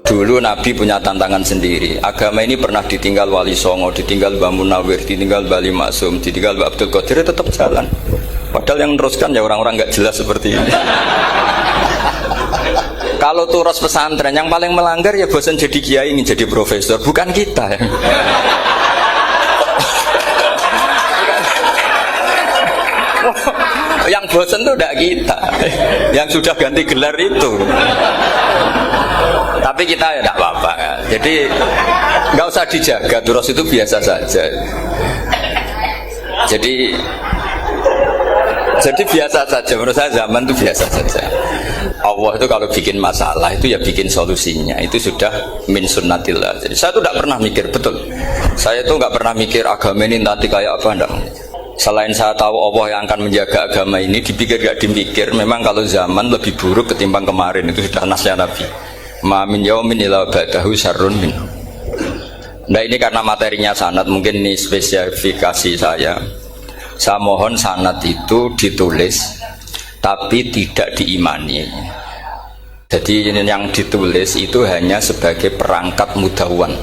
Dulu Nabi punya tantangan sendiri. Agama ini pernah ditinggal Wali Songo, ditinggal Mbah Munawir, ditinggal Mbah Ali Maksum, ditinggal Mbah Abdul Qadir, tetap jalan. Padahal yang meneruskan ya orang-orang nggak jelas seperti ini. Kalau turus pesantren yang paling melanggar ya bosan jadi kiai ingin jadi profesor, bukan kita ya. Yang bosan itu tidak kita, yang sudah ganti gelar itu. Tapi kita ya tidak apa-apa ya. Jadi nggak usah dijaga, terus itu biasa saja. Jadi biasa saja, menurut saya zaman itu biasa saja. Allah itu kalau bikin masalah itu ya bikin solusinya, itu sudah min sunnatillah. Jadi saya itu tidak pernah mikir, betul. Saya itu nggak pernah mikir agama ini nanti kayak apa, enggak. Selain saya tahu Allah yang akan menjaga agama ini, dipikir gak dipikir, memang kalau zaman lebih buruk ketimbang kemarin, itu sudah nasnya Nabi. Ma min yaumin illa ba'dahu syarrun minhu. Nah ini karena materinya sanad, mungkin ini spesifikasi saya. Saya mohon sanad itu ditulis, tapi tidak diimani. Jadi yang ditulis itu hanya sebagai perangkat mudawwan.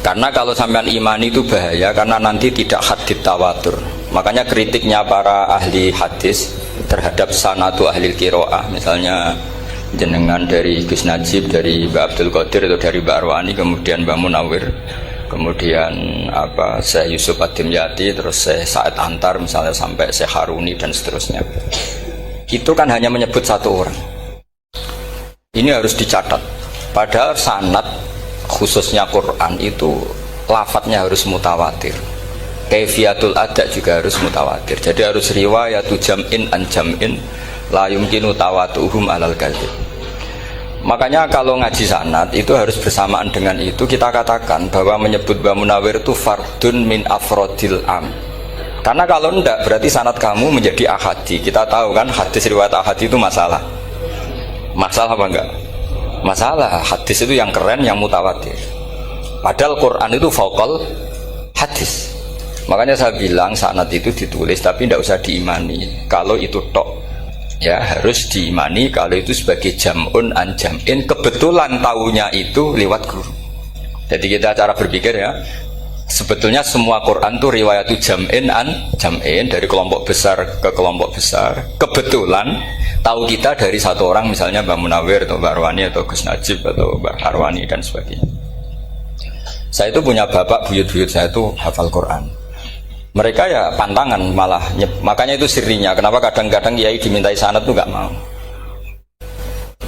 Karena kalau sampean imani itu bahaya, karena nanti tidak hadits tawatur. Makanya kritiknya para ahli hadis terhadap sanadu ahli qiraah, misalnya jenengan dari Gus Najib, dari Mbak Abdul Qadir atau dari Mbak Arwani, kemudian Mbak Munawir, kemudian Syekh Yusuf Ad-Dimyati, terus Syekh Said Antar, misalnya sampai Syekh Haruni dan seterusnya. Itu kan hanya menyebut satu orang. Ini harus dicatat. Padahal sanad khususnya Quran itu lafadznya harus mutawatir, kaifiyatul ada juga harus mutawatir. Jadi harus riwayatu jam'in an jam'in la yumkinu tawatuhum alal kadzib. Makanya kalau ngaji sanad itu harus bersamaan dengan itu kita katakan bahwa menyebut Mbah Munawir itu fardun min afrodil am. Karena kalau enggak berarti sanad kamu menjadi ahadi. Kita tahu kan hadis riwayat ahadi itu masalah. Masalah apa enggak? Masalah hadis itu yang keren, yang mutawatir. Padahal Quran itu fauqal hadis. Makanya saya bilang sanad itu ditulis tapi tidak usah diimani. Kalau itu tok, ya harus diimani kalau itu sebagai jam'un an jam'in. Kebetulan taunya itu lewat guru. Jadi kita cara berpikir ya, sebetulnya semua Quran itu riwayatu jam'in an jam'in, dari kelompok besar ke kelompok besar. Kebetulan tahu kita dari satu orang, misalnya Mbak Munawir atau Mbak Arwani atau Gus Najib atau Mbak Arwani dan sebagainya. Saya itu punya bapak, buyut-buyut saya itu hafal Quran. Mereka ya pantangan malah, makanya itu sirinya. Kenapa kadang-kadang kiai dimintai sanad itu nggak mau.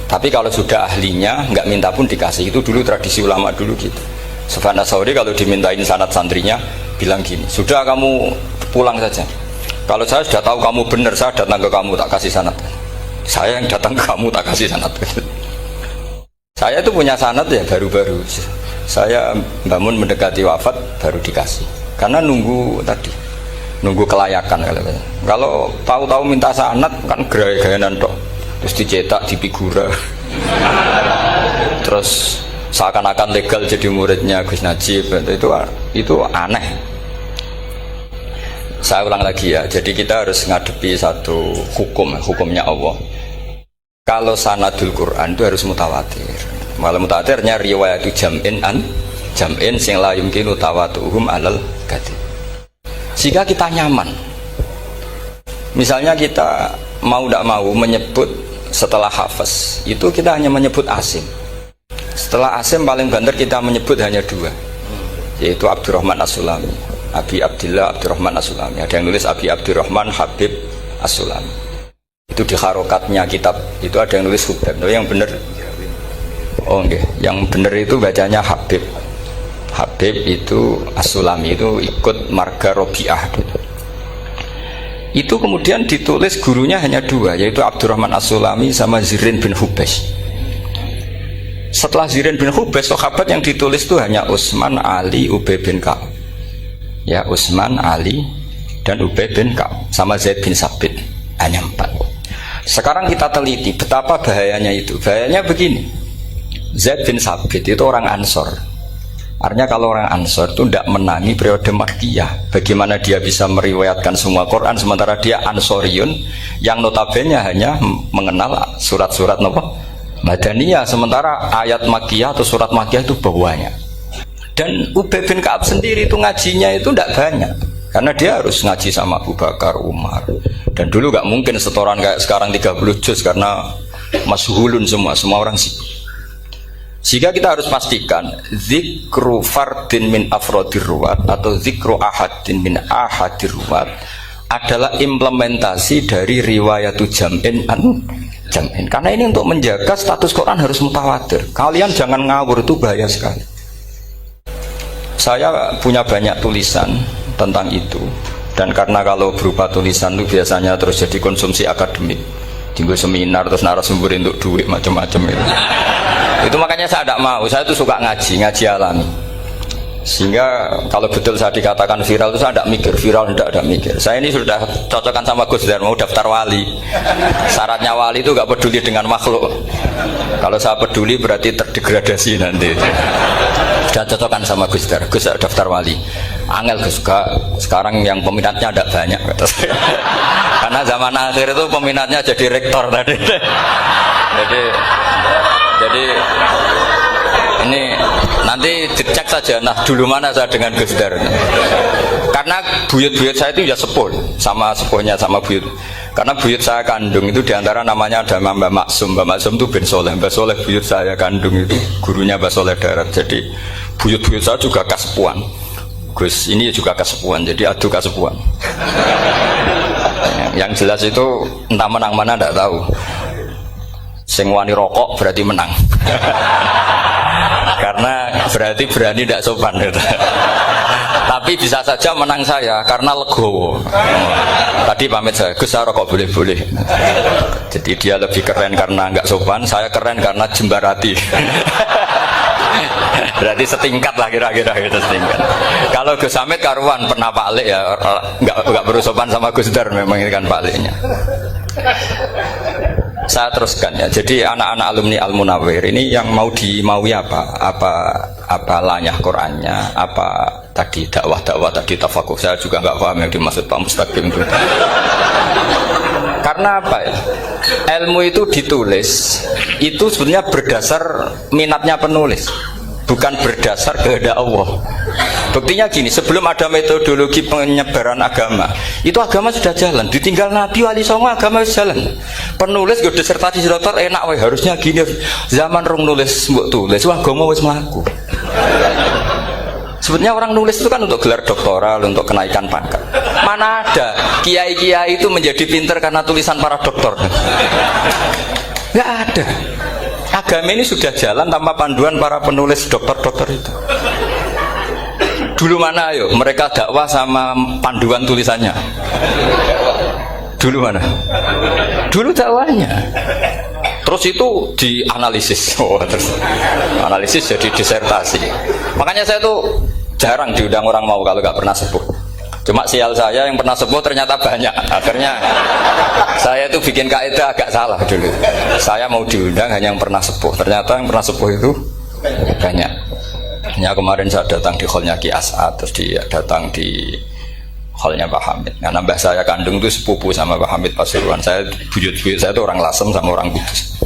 Tapi kalau sudah ahlinya nggak minta pun dikasih. Itu dulu tradisi ulama dulu gitu. Sufyan Ats-Tsauri kalau dimintain sanad santrinya bilang gini, sudah kamu pulang saja. Kalau saya sudah tahu kamu benar, saya datang ke kamu tak kasih sanad. Saya yang datang ke kamu tak kasih sanad. Saya itu punya sanad ya baru-baru. Saya bangun mendekati wafat baru dikasih. Karena nunggu tadi, nunggu kelayakan. Kalau tahu-tahu minta sanad kan gaya-gayanan toh. Terus dicetak di figura. Terus seakan-akan legal jadi muridnya Gus Najib. Itu aneh. Saya ulang lagi ya. Jadi kita harus ngadepi satu hukumnya Allah. Kalau sanadul Quran itu harus mutawatir. Malah mutawatirnya riwayatu jam'in an jam'in sing la yumkinu tawatuhum alal kadzib. Sehingga kita nyaman. Misalnya kita mau tidak mau menyebut setelah hafaz, itu kita hanya menyebut asim. Setelah asim paling banter kita menyebut hanya dua, yaitu Abdurrahman As-Sulami, Abi Abdillah Abdurrahman As-Sulami. Ada yang nulis Abi Abdurrahman Habib As-Sulami. Itu di harokatnya kitab itu ada yang nulis Hubab. Yang benar, oh enggak, yang benar itu bacanya Habib. Habib itu As-Sulami, itu ikut marga Robi'ah gitu. Itu kemudian ditulis gurunya hanya dua, yaitu Abdurrahman As-Sulami sama Zirin bin Hubes. Setelah Zirin bin Hubes, sahabat yang ditulis itu hanya Utsman, Ali, Ubay bin Ka'ab. Ya, Utsman, Ali dan Ubay bin Ka'ab sama Zaid bin Sabit, hanya 4. Sekarang kita teliti betapa bahayanya itu. Bahayanya begini, Zaid bin Sabit itu orang Ansor. Artinya kalau orang Ansor itu tidak menangi periode Makkiyah. Bagaimana dia bisa meriwayatkan semua Quran sementara dia Ansoriun yang notabene hanya mengenal surat-surat Madaniyah, sementara ayat Makkiyah atau surat Makkiyah itu bawahnya. Dan Ubay bin Ka'ab sendiri itu ngajinya itu tidak banyak, karena dia harus ngaji sama Abu Bakar, Umar. Dan dulu nggak mungkin setoran kayak sekarang 30 juz karena masyhulun semua orang sibuk. Sehingga kita harus pastikan zikru fardin min afrodir ruwat atau zikru ahadin min ahadir ruwat adalah implementasi dari riwayatu jam'in an jam'in. Karena ini untuk menjaga status Quran harus mutawatir. Kalian jangan ngawur, itu bahaya sekali. Saya punya banyak tulisan tentang itu, dan karena kalau berupa tulisan itu biasanya terus jadi konsumsi akademik, tinggal seminar terus narasumber untuk duit macam-macam itu. Itu makanya saya tidak mau. Saya itu suka ngaji alami. Sehingga kalau betul saya dikatakan viral itu saya tidak mikir, viral tidak mikir. Saya ini sudah cocokkan sama Gus Dar, mau daftar wali. Syaratnya wali itu nggak peduli dengan makhluk. Kalau saya peduli berarti terdegradasi nanti. Sudah cocokkan sama Gus Dar, Gus daftar wali. Angel Gus, sekarang yang peminatnya tidak banyak kata saya. Karena zaman akhir itu peminatnya jadi rektor tadi. Jadi ini nanti dicek saja. Nah dulu mana saya dengan Gus Dar. Karena buyut-buyut saya itu ya sepuh, sama sepuhnya sama buyut. Karena buyut saya kandung itu diantara namanya ada Mbak Maksum. Mbak Maksum itu bin Soleh. Mbak Soleh buyut saya kandung itu gurunya Mbak Soleh Darat. Jadi buyut-buyut saya juga kasepuan. Gus ini juga kasepuan. Jadi adu kasepuan. Yang jelas itu entah menang mana tidak tahu. Sing wani rokok berarti menang. Karena berarti berani tidak sopan gitu. Tapi bisa saja menang saya karena legowo. Tadi pamit saya, Gus saya rokok boleh-boleh. Jadi dia lebih keren karena nggak sopan, saya keren karena jembarati. Berarti setingkat lah kira-kira gitu, setingkat. Kalau Gus Hamid karuan pernah Pak Lek ya, nggak perlu sopan sama Gus Dar, memang ini kan Pak Leknya. Saya teruskan ya. Jadi anak-anak alumni Al-Munawwir ini yang maui apa lanyah Qur'annya, apa tadi dakwah tadi tafakuh, saya juga nggak paham yang dimaksud Pak Mustaqim itu. Karena apa ya? Ilmu itu ditulis itu sebenarnya berdasar minatnya penulis, bukan berdasar kehendak Allah. Buktinya gini, sebelum ada metodologi penyebaran agama, itu agama sudah jalan. Ditinggal Nabi Wali Songo, agama sudah jalan. Penulis gue disertasi dokter enak, weh harusnya gini. Zaman rong nulis mbok tulis, wah agama wis mlaku. Sebetulnya orang nulis itu kan untuk gelar doktoral, untuk kenaikan pangkat. Mana ada kiai-kiai itu menjadi pinter karena tulisan para doktor? Nggak ada. Agama ini sudah jalan tanpa panduan para penulis dokter-dokter itu. Dulu mana ayo mereka dakwah sama panduan tulisannya? Dulu mana? Dulu dakwahnya. Terus itu dianalisis. Terus analisis jadi disertasi. Makanya saya tuh jarang diundang orang mau kalau nggak pernah sepuh. Cuma sial saya yang pernah sepuh ternyata banyak. Akhirnya saya itu bikin kaidah agak salah dulu. Saya mau diundang hanya yang pernah sepuh. Ternyata yang pernah sepuh itu banyak. Ya kemarin saya datang di hallnya Ki As'ad, terus dia datang di hallnya Pak Hamid. Karena mbah saya kandung itu sepupu sama Pak Hamid Pasuruan. Saya buyut-buyut saya itu orang Lasem sama orang Kudus.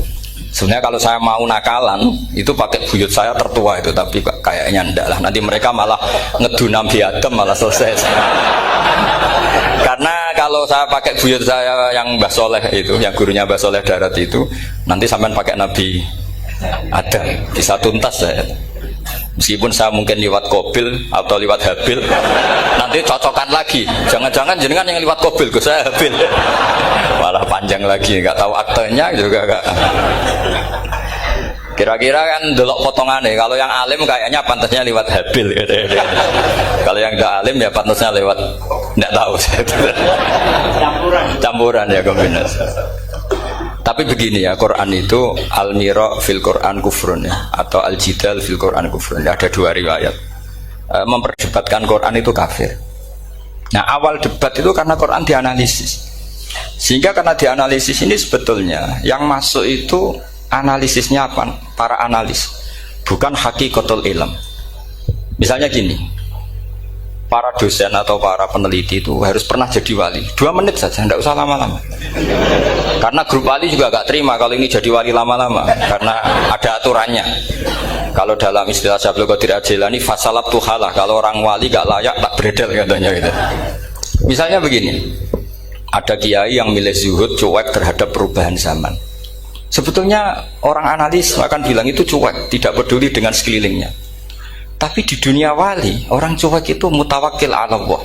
Sebenarnya kalau saya mau nakalan itu pakai buyut saya tertua itu, tapi kayaknya enggak lah. Nanti mereka malah ngedu Nabi Adam malah selesai. Karena kalau saya pakai buyut saya yang Mbah Soleh itu, yang gurunya Mbah Soleh Darat itu, nanti sampean pakai Nabi Adam bisa tuntas saya. Meskipun saya mungkin lewat Kobil atau lewat Habil, nanti cocokkan lagi. Jangan-jangan jenengan yang lewat Kobil, saya Habil. Malah panjang lagi, nggak tahu aktenya juga nggak. Kira-kira kan delok potongannya. Kalau yang alim kayaknya pantasnya lewat Habil. Gitu. Kalau yang nggak alim ya pantasnya lewat nggak tahu. Campuran ya kombinasi. Tapi begini ya, Quran itu al-mira fil Quran kufrun ya, atau al-jidal fil Quran kufrun. Ada dua riwayat. Memperdebatkan Quran itu kafir. Nah awal debat itu karena Quran dianalisis. Sehingga karena dianalisis ini sebetulnya yang masuk itu analisisnya apa? Para analis, bukan hakikatul ilm. Misalnya gini, para dosen atau para peneliti itu harus pernah jadi wali. 2 menit saja, tidak usah lama-lama. Karena grup wali juga gak terima kalau ini jadi wali lama-lama, karena ada aturannya. Kalau dalam istilah Syaikhul Qadir Al-Jilani, fasalab tuhalah, kalau orang wali gak layak tak beredel katanya gitu. Misalnya begini, ada kiai yang milih zuhud, cuek terhadap perubahan zaman. Sebetulnya orang analis akan bilang itu cuek, tidak peduli dengan sekelilingnya. Tapi di dunia wali, orang cuek itu mutawakkil ala Allah.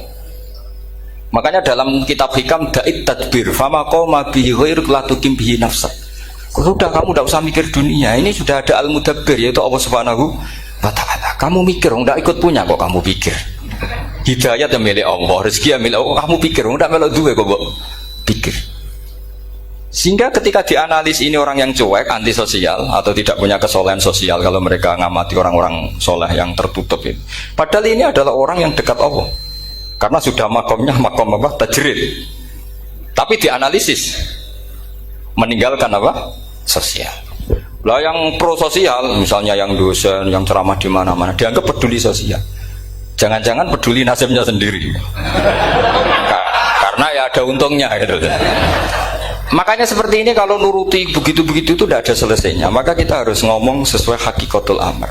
Makanya dalam kitab hikam da'it tadbir fama qoma bihi ghairuk la tuqim bihi nafsak. Sudah, kamu tidak usah mikir dunia, ini sudah ada al-mudabbir, yaitu Allah Subhanahu wa ta'ala. Kamu mikir, tidak ikut punya kok kamu pikir. Hidayat yang milik Allah, rezeki yang milik Allah, kamu pikir, tidak melok duwe kok pikir. Sehingga ketika dianalisis ini orang yang cuek, antisosial atau tidak punya kesolehan sosial, kalau mereka ngamati orang-orang soleh yang tertutup ini. Padahal ini adalah orang yang dekat Allah, karena sudah makomnya makom apa? Tajrid. Tapi dianalisis, meninggalkan apa? Sosial. Lah yang pro sosial, misalnya yang dosen, yang ceramah di mana-mana, dianggap peduli sosial. Jangan-jangan peduli nasibnya sendiri. Karena ya ada untungnya gitu. Makanya seperti ini kalau nuruti begitu-begitu itu tidak ada selesainya. Maka kita harus ngomong sesuai hakikatul amr,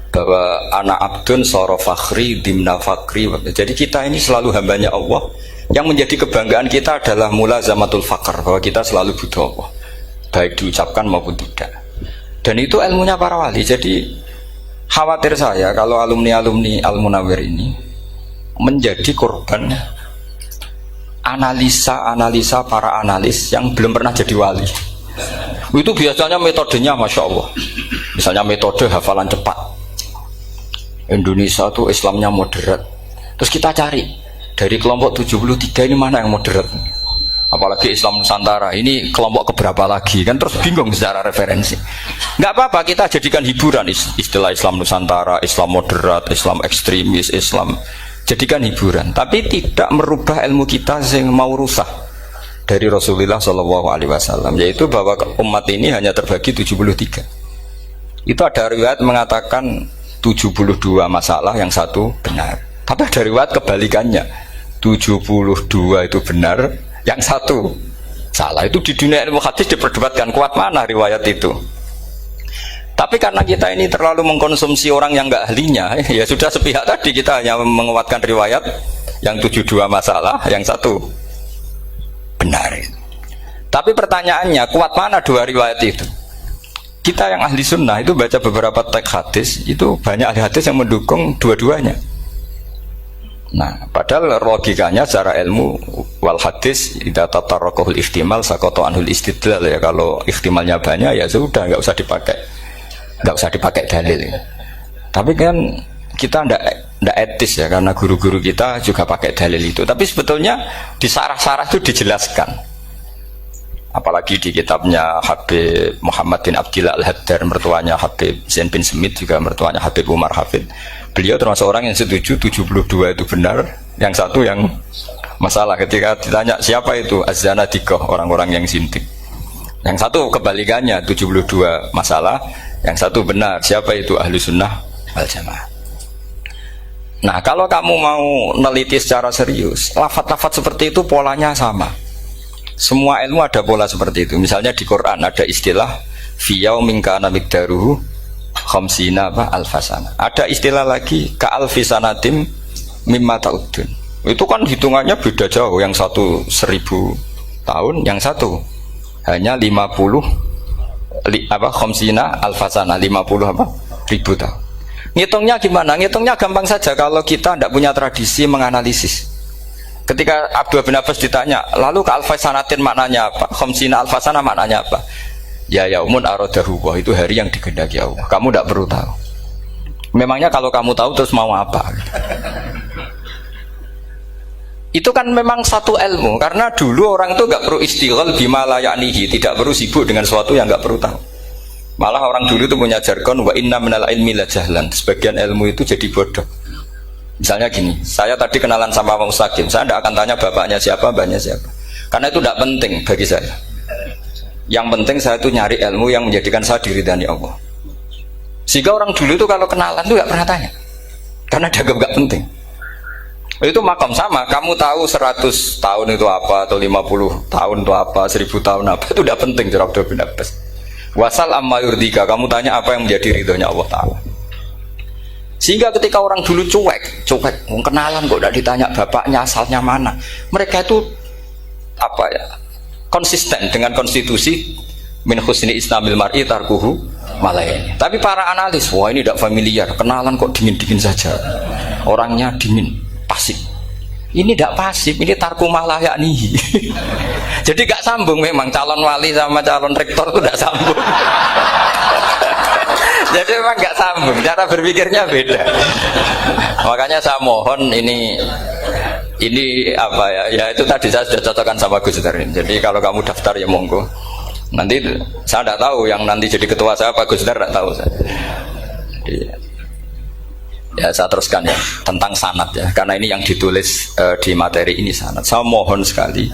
bahwa anak abdun soro fakhri dimna fakri. Jadi kita ini selalu hambanya Allah. Yang menjadi kebanggaan kita adalah mulazamatul fakr, bahwa kita selalu butuh Allah, baik diucapkan maupun tidak. Dan itu ilmunya para wali. Jadi khawatir saya kalau alumni-alumni Al-Munawwir ini menjadi korban analisa para analis yang belum pernah jadi wali. Itu biasanya metodenya Masya Allah. Misalnya metode hafalan cepat. Indonesia tuh Islamnya moderat. Terus kita cari dari kelompok 73 ini mana yang moderat. Apalagi Islam Nusantara ini kelompok keberapa lagi, kan terus bingung secara referensi. Nggak apa-apa, kita jadikan hiburan istilah Islam Nusantara, Islam moderat, Islam ekstremis, Islam, jadikan hiburan, tapi tidak merubah ilmu kita yang mau rusak dari Rasulullah SAW, yaitu bahwa umat ini hanya terbagi 73. Itu ada riwayat mengatakan 72 masalah, yang satu benar. Tapi ada riwayat kebalikannya, 72 itu benar, yang satu salah. Itu di dunia ilmu hadis diperdebatkan, kuat mana riwayat itu. Tapi karena kita ini terlalu mengkonsumsi orang yang nggak ahlinya, ya sudah sepihak tadi, kita hanya menguatkan riwayat yang 72 masalah, yang satu benar. Tapi pertanyaannya, kuat mana 2 riwayat itu? Kita yang ahli sunnah itu baca beberapa teks hadis, itu banyak ahli hadis yang mendukung dua-duanya. Nah, padahal logikanya secara ilmu wal hadis idza tatarraqahul ihtimal saqata anhul istidlal, ya kalau ihtimalnya banyak ya sudah nggak usah dipakai dalil. Tapi kan kita ndak etis ya, karena guru-guru kita juga pakai dalil itu. Tapi sebetulnya di sarah-sarah itu dijelaskan. Apalagi di kitabnya Habib Muhammad bin Abdillah Al-Haddar, mertuanya Habib Zain bin Smith, juga mertuanya Habib Umar Hafid. Beliau termasuk orang yang setuju 72 itu benar, yang satu yang masalah. Ketika ditanya siapa itu, Az-Zanadiqah, orang-orang yang sintik. Yang satu kebalikannya, 72 masalah, yang satu benar, siapa itu, Ahlu Sunnah wal Jamaah. Nah, kalau kamu mau neliti secara serius, lafaz-lafaz seperti itu polanya sama. Semua ilmu ada pola seperti itu. Misalnya di Quran ada istilah fi yaumin kana miqdaruhu khamsina alfasana. Ada istilah lagi ka alfisanatim mimma ta'udun. Itu kan hitungannya beda jauh. Yang satu 1000 tahun, yang satu hanya 50 khamsina alfasana, 50 ribu tahun. Ngitungnya gimana? Ngitungnya gampang saja kalau kita tidak punya tradisi menganalisis. Ketika Abdullah bin Abbas ditanya, lalu ke alfasanatin maknanya apa? Khamsina alfasana maknanya apa? Ya yaumun aradahu, itu hari yang dikehendaki Allah. Kamu tidak perlu tahu. Memangnya kalau kamu tahu terus mau apa? Itu kan memang satu ilmu, karena dulu orang itu nggak perlu istighal bima la ya'nihi, tidak perlu sibuk dengan sesuatu yang nggak perlu tahu. Malah orang dulu itu punya jargon wa inna minal ilmi la jahlan. Sebagian ilmu itu jadi bodoh. Misalnya gini, saya tadi kenalan sama Pak Mustaqim, saya tidak akan tanya bapaknya siapa, mbaknya siapa, karena itu tidak penting bagi saya. Yang penting saya itu nyari ilmu yang menjadikan saya diridani Allah. Sehingga orang dulu itu kalau kenalan itu nggak pernah tanya. Karena dianggap nggak penting. Itu makam sama, kamu tahu 100 tahun itu apa, atau 50 tahun itu apa, 1000 tahun apa, itu tidak penting cara Abdullah bin Abbas. Wasal amma yurdika, kamu tanya apa yang menjadi ridhonya Allah Ta'ala. Sehingga ketika orang dulu cuek, kenalan kok tidak ditanya bapaknya asalnya mana. Mereka itu apa ya, konsisten dengan konstitusi min husni islamil mar'i tarkuhu malaini. Tapi para analis, wah ini tidak familiar, kenalan kok dingin-dingin saja, orangnya dingin, pasif. Ini tidak pasif, ini tarku malah yakni. Jadi gak sambung memang calon wali sama calon rektor itu tidak sambung. Jadi memang gak sambung, cara berpikirnya beda. Makanya saya mohon ini apa ya? Ya itu tadi saya sudah cocokkan sama Gus Darin. Jadi kalau kamu daftar ya monggo. Nanti saya tidak tahu yang nanti jadi ketua saya Pak Gus Dar, tidak tahu saya. Jadi, ya saya teruskan ya tentang sanad ya, karena ini yang ditulis di materi ini sanad. Saya mohon sekali,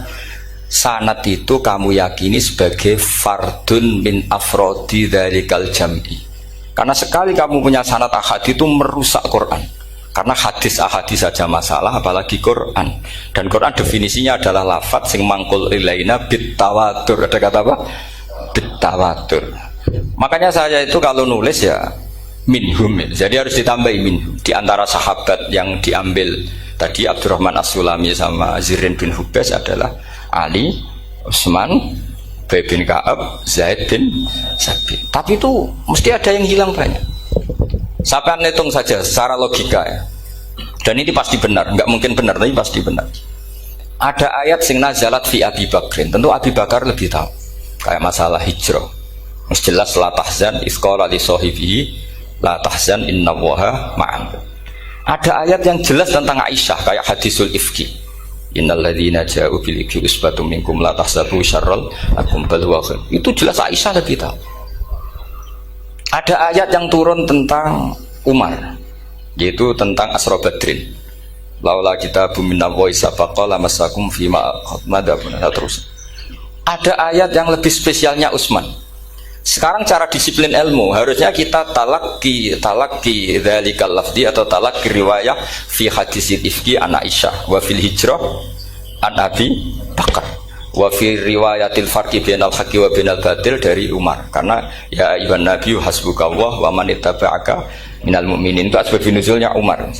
sanad itu kamu yakini sebagai fardun min afrodi dzalikal jam'i. Karena sekali kamu punya sanad ahad itu merusak Quran. Karena hadis ahadis saja masalah, apalagi Quran. Dan Quran definisinya adalah lafadz sing mangkul ilaina bit tawatur. Ada kata apa? Bit tawatur. Makanya saya itu kalau nulis ya minhum. Jadi harus ditambahi minhum. Di antara sahabat yang diambil tadi Abdurrahman As-Sulami sama Zirin bin Hubes adalah Ali, Utsman, Ubay bin Ka'ab, Zaid bin Sabit. Tapi itu mesti ada yang hilang banyak. Sampai hitung saja secara logika ya. Dan ini pasti benar, nggak mungkin benar tapi pasti benar. Ada ayat sing nazalat fi Abi Bakrin. Tentu Abi Bakar lebih tahu. Kayak masalah hijrah. Mesti jelas la tahzan isqala li sahibihi la tahzan innallaha ma'an. Ada ayat yang jelas tentang Aisyah kayak hadisul ifki. Innal ladzina ja'u bil ifki usbatum minkum la tahsabu syarral lakum bal huwa khair. Itu jelas Aisyah lebih tahu. Ada ayat yang turun tentang Umar, yaitu tentang Asra Badrin. Laula kita bumina wa isabaqala masakum fima madabun terus. Ada ayat yang lebih spesialnya Utsman. Sekarang cara disiplin ilmu harusnya kita talaki dzalikal lafzi atau talaki riwayah fi hadisil ifki an Aisyah wa fil hijrah an Abi Bakar wa fi riwayatil farqi bainal haqqi wa bainal batil dari Umar. Karena ya ayyuhan nabiyyu hasbukallah wa man ittaba'aka minal mu'minin, itu asbab nuzulnya Umar.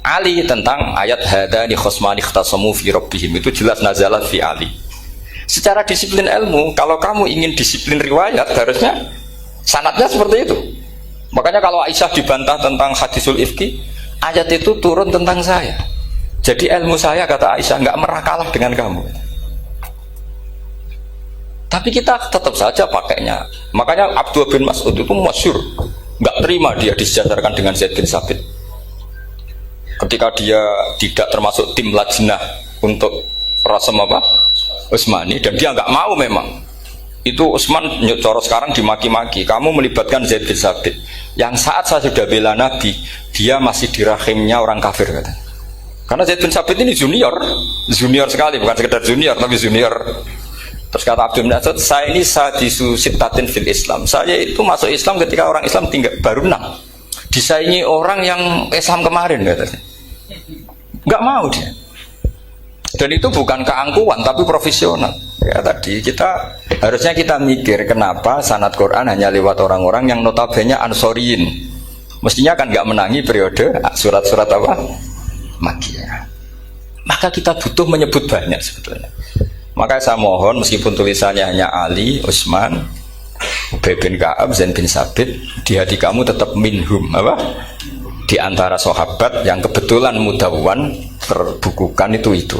Ali tentang ayat hadani khosmani ikhtasamu fi rabbihim, itu jelas nazalat fi Ali. Secara disiplin ilmu, kalau kamu ingin disiplin riwayat, harusnya sanadnya seperti itu. Makanya kalau Aisyah dibantah tentang hadisul ifki, ayat itu turun tentang saya. Jadi ilmu saya, kata Aisyah, nggak merah kalah dengan kamu. Tapi kita tetap saja pakainya. Makanya Abdullah bin Mas'ud itu masyhur, nggak terima dia disejajarkan dengan Zaid bin Sabit. Ketika dia tidak termasuk tim lajnah untuk rasam apa? Utsmani, dan dia nggak mau memang. Itu Utsman coro sekarang dimaki-maki, kamu melibatkan Zaid bin Sabit yang saat saya sudah bela Nabi, dia masih di rahimnya orang kafir, kata. Karena Zaid bin Sabit ini junior sekali, bukan sekedar junior tapi junior. Terus kata Abdul bin Asad, saya ini sadisu sittatin fil Islam, saya itu masuk Islam ketika orang Islam tinggal baru 6, disaingi orang yang Islam kemarin, katanya. Nggak mau dia. Dan itu bukan keangkuhan tapi profesional. Ya tadi harusnya kita mikir kenapa sanad Quran hanya lewat orang-orang yang notabene ansoriyin. Mestinya kan nggak menangi periode surat-surat apa? Makkiyah. Maka kita butuh menyebut banyak sebetulnya. Maka saya mohon meskipun tulisannya hanya Ali, Utsman, Ubay bin Ka'ab, Zaid bin Sabit, di hati kamu tetap minhum apa? Di antara sahabat yang kebetulan mudawwan terbukukan itu.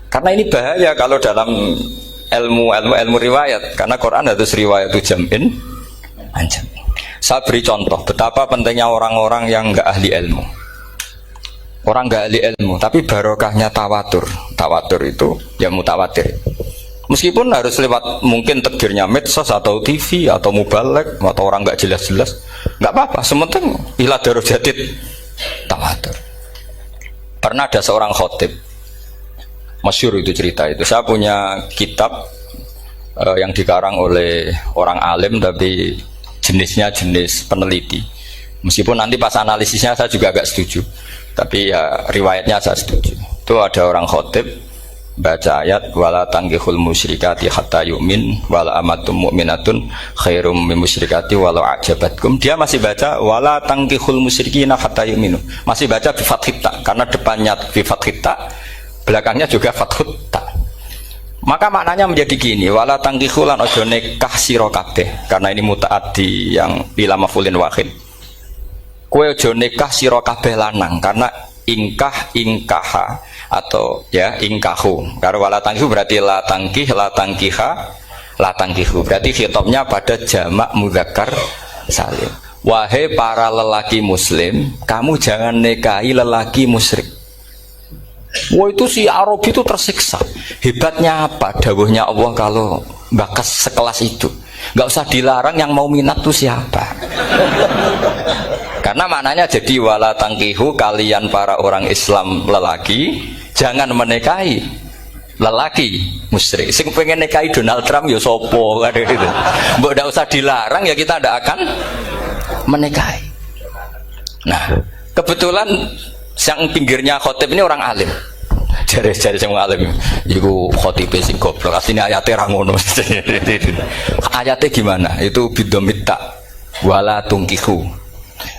Karena ini bahaya kalau dalam ilmu riwayat, karena Quran harus riwayat itu jam'in anjam. Saya beri contoh betapa pentingnya orang-orang yang enggak ahli ilmu. Orang enggak ahli ilmu, tapi barokahnya tawatur. Tawatur itu ya mutawatir. Meskipun harus lewat mungkin takdirnya medsos atau TV atau mubalek atau orang enggak jelas-jelas, enggak apa-apa. Sementing ila darajatid tawatur. Pernah ada seorang khotib, masyhur itu cerita itu. Saya punya kitab yang dikarang oleh orang alim tapi jenisnya jenis peneliti. Meskipun nanti pas analisisnya saya juga agak setuju, tapi ya riwayatnya saya setuju. Itu ada orang khotib baca ayat wala tangkihul musyrikati hatta yu'min wala amatum mu'minatun khairum min musyrikati walau ajabatkum. Dia masih baca wala tangkihul musyrikina hatta yu'minu. Masih baca bi fathit ta karena depannya bi fathit ta, belakangnya juga fathut ta. Maka maknanya menjadi gini, wala tangkihul lan ojo nikah sira kabeh karena ini mutaaddi yang ila maf'ulin wahid. Kowe ojo nikah sira kabeh lanang karena ingkaha atau ya ingkahu. Karena wala tangkihu berarti la tangkih, la tangkiha, la tangkihu. Berarti khitabnya pada jamak mudzakkar salim. Wahai para lelaki muslim, kamu jangan nikahi lelaki musyrik. Wah, itu si Arabi itu tersiksa. Hebatnya apa dawuhnya Allah kalau bakas sekelas itu? Nggak usah dilarang, yang mau minat tuh siapa? Karena maknanya jadi wala tangkihu, kalian para orang Islam lelaki jangan menikahi lelaki musyrik. Sing pengen nikahi Donald Trump ya sopo kan gitu. Mbok ndak usah dilarang ya kita ndak akan menikahi. Nah, kebetulan yang pinggirnya khotib ini orang alim. Jare-jare sing alim iku khotibe sing goblok. Asline ayate ra ngono. Ayate gimana? Itu bidomita wala tungkihu.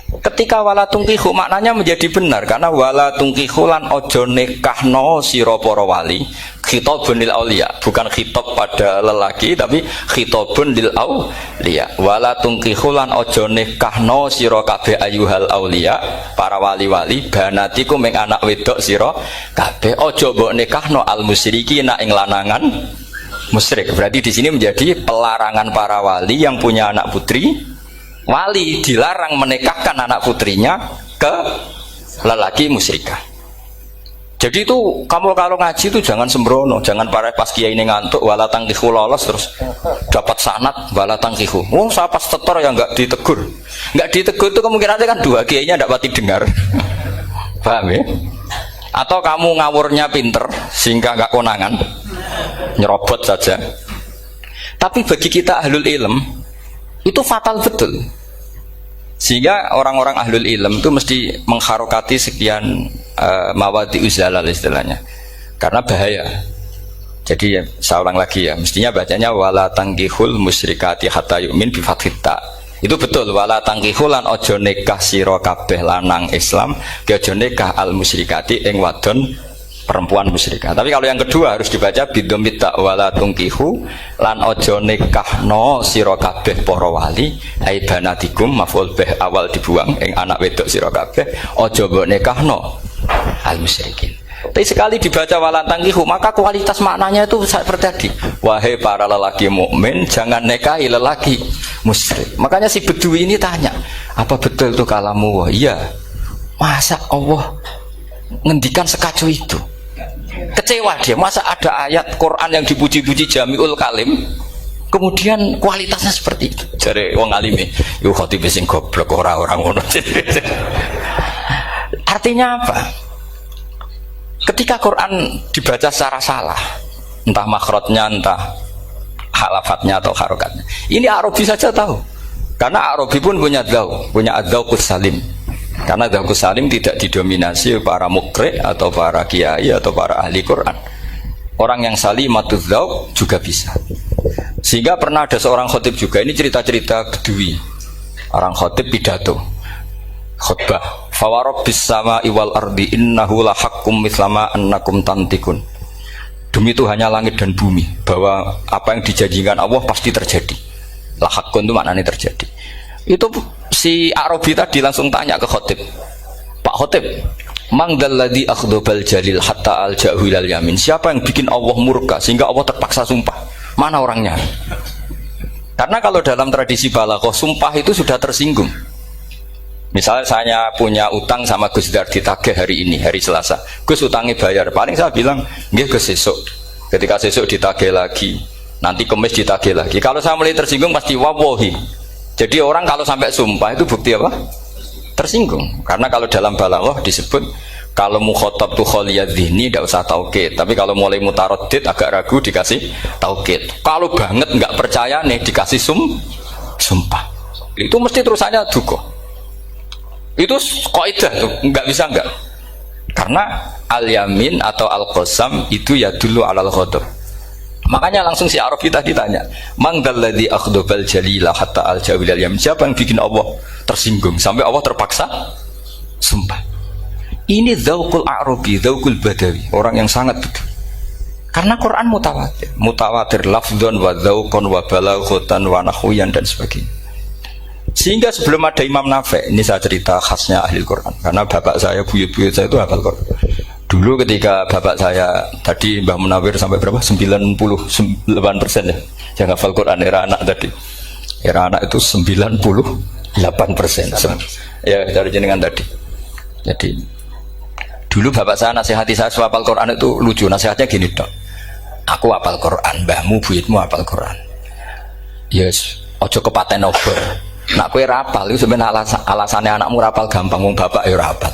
Ketika wala tungkihu maknanya menjadi benar karena wala tungkihu lan ojo nikahno sira para wali, khitabun lil auliya, bukan khitab pada lelaki tapi khitabun lil auliya. Wala tungkihu lan ojo nikahno sira kabeh ayuhal auliya, para wali-wali, banatiku ming anak wedok sira kabeh, ojo mbok nikahno al musyrikina ing lanangan musyrik. Berarti di sini menjadi pelarangan para wali yang punya anak putri. Wali dilarang menikahkan anak putrinya ke lelaki musyrikah. Jadi itu kamu kalau ngaji itu jangan sembrono, jangan pas kiai ini ngantuk wala tangkihu lolos terus dapat sanad wala tangkihu. Oh, saya pas setor yang nggak ditegur. Nggak ditegur itu kemungkinannya kan dua kiainya tidak pati dengar. Paham ya? Atau kamu ngawurnya pinter sehingga nggak konangan, nyerobot saja. Tapi bagi kita ahlul ilm itu fatal betul. Sehingga orang-orang ahlul ilm itu mesti mengharokati sekian mawadi uzalal istilahnya, karena bahaya. Jadi saya ulang lagi ya, mestinya bacanya wala tangkihul musyrikati hatta yu'min bi fathit ta. Itu betul, wala tangkihul lan ojo nikah sira kabeh lanang Islam, ke ojo nikah al musyrikati ing wadon perempuan musyrikah. Tapi kalau yang kedua harus dibaca bidomit ta wala tungkihu lan ojo nikahno sira kabeh para wali ai banatikum maf'ul bih awal dibuang ing anak wedok sira kabeh ojo mbok nikahno al musyrikin. Tapi sekali dibaca wala tangkihu maka kualitas maknanya itu seperti tadi. Wahai para lelaki mukmin jangan nikahi lelaki musyrik. Makanya si Bedui ini tanya, apa betul itu kalamu? Wah, iya. Masa Allah ngendikan sekacau itu? Kecewa dia, masa ada ayat Quran yang dipuji-puji jami'ul kalim kemudian kualitasnya seperti itu. Jare wong alime yo khotib sing goblok orang ngono. Artinya apa? Ketika Quran dibaca secara salah, entah makhrajnya, entah halafatnya atau harokatnya, ini Arabi saja tahu, karena Arabi pun punya adzauqus salim. Karena adzauqus salim tidak didominasi para mukri atau para kiai atau para ahli Quran. Orang yang salimatuz dzauq juga bisa. Sehingga pernah ada seorang khotib juga, ini cerita-cerita Bedui. Orang khotib pidato khutbah, fawarabbis sama'i wal ardi innahu lahaqqum mithlama annakum tantikun. Demi Tuhannya langit dan bumi, bahwa apa yang dijanjikan Allah pasti terjadi. Lahaqqun itu maknanya terjadi. Itu si Arabi tadi langsung tanya ke khotib, Pak khotib, mangdalladzi akhdobal jalil hatta al-ja'hu ilal yamin. Siapa yang bikin Allah murka sehingga Allah terpaksa sumpah? Mana orangnya? Karena kalau dalam tradisi balaghah sumpah itu sudah tersinggung. Misalnya saya punya utang sama Gus Dar ditagih hari ini, hari Selasa. Gus utangnya bayar, paling saya bilang nggih Gus sesuk. Ketika sesuk ditagih lagi, nanti Kamis ditagih lagi. Kalau saya mulai tersinggung pasti wawahi. Jadi orang kalau sampai sumpah itu bukti apa? Tersinggung. Karena kalau dalam balaghah disebut kalau mukhatab tuh kholiyadzihni tidak usah taukid. Tapi kalau mulai mutaroddid agak ragu dikasih taukid. Kalau banget nggak percaya nih dikasih sumpah. Itu mesti terusannya duga. Itu kaidah tuh, nggak bisa enggak. Karena al-yamin atau al-qasam itu ya dulu alal ghadab. Makanya langsung si Arabi tadi tanya, "Man dzalladzi akhdabal jalila hatta al-jawil al-yamin?" Siapa yang bikin Allah tersinggung sampai Allah terpaksa sumpah? Ini dzauqul Arabi, dzauqul Badawi, orang yang sangat betul. Karena Quran mutawatir, mutawatir lafdzon wa dzauqon wa balaghatan wa nahwiyan dan sebagainya. Sehingga sebelum ada Imam Nafi', ini saya cerita khasnya ahli Quran, karena bapak saya, buyut-buyut saya itu hafal Quran. Dulu ketika bapak saya tadi Mbah Munawir sampai berapa? 98% ya, yang hafal Quran era anak tadi. Era anak itu 98%. Ya dari jenengan tadi. Jadi dulu bapak saya nasihati saya hafal Quran itu lucu, nasihatnya gini dok. Aku hafal Quran, mbahmu buyutmu hafal Quran. Yes, ojo kepaten obor. Nak kowe rapal itu sebenarnya alasannya anakmu rapal gampang, wong bapak ya rapal.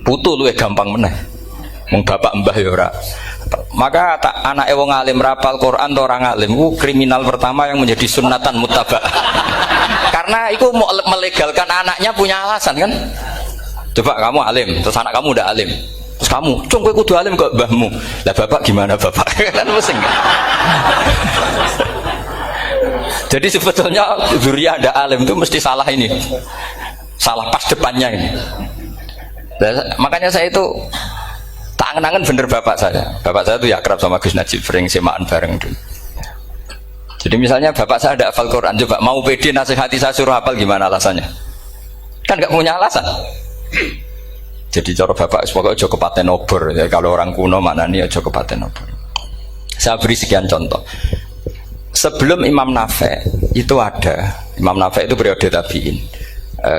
Putu luwih gampang meneh. Wong bapak mbah ya ora. Maka anake wong alim rapal Quran atau orang alim itu kriminal pertama yang menjadi sunatan muttaba. Karena itu mau melegalkan anaknya punya alasan kan. Coba kamu alim, terus anak kamu udah alim. Terus kamu, "Cung kowe kudu alim kok mbahmu." Lah bapak gimana bapak? Kan pusing. Jadi sebetulnya zuriya ada alim itu mesti salah ini, salah pas depannya ini. Makanya saya itu tak angen-angen bener bapak saya. Bapak saya itu ya akrab sama Gus Najib, sering semaan bareng dulu. Jadi misalnya bapak saya ada hafal Quran, coba mau pede nasihati saya suruh hafal gimana alasannya? Kan nggak punya alasan. Jadi cara bapak pokoknya ojo kepaten obor. Ya, kalau orang kuno mana nih ojo kepaten obor. Saya beri sekian contoh. Sebelum Imam Nafi' itu ada, Imam Nafi' itu periode tabi'in,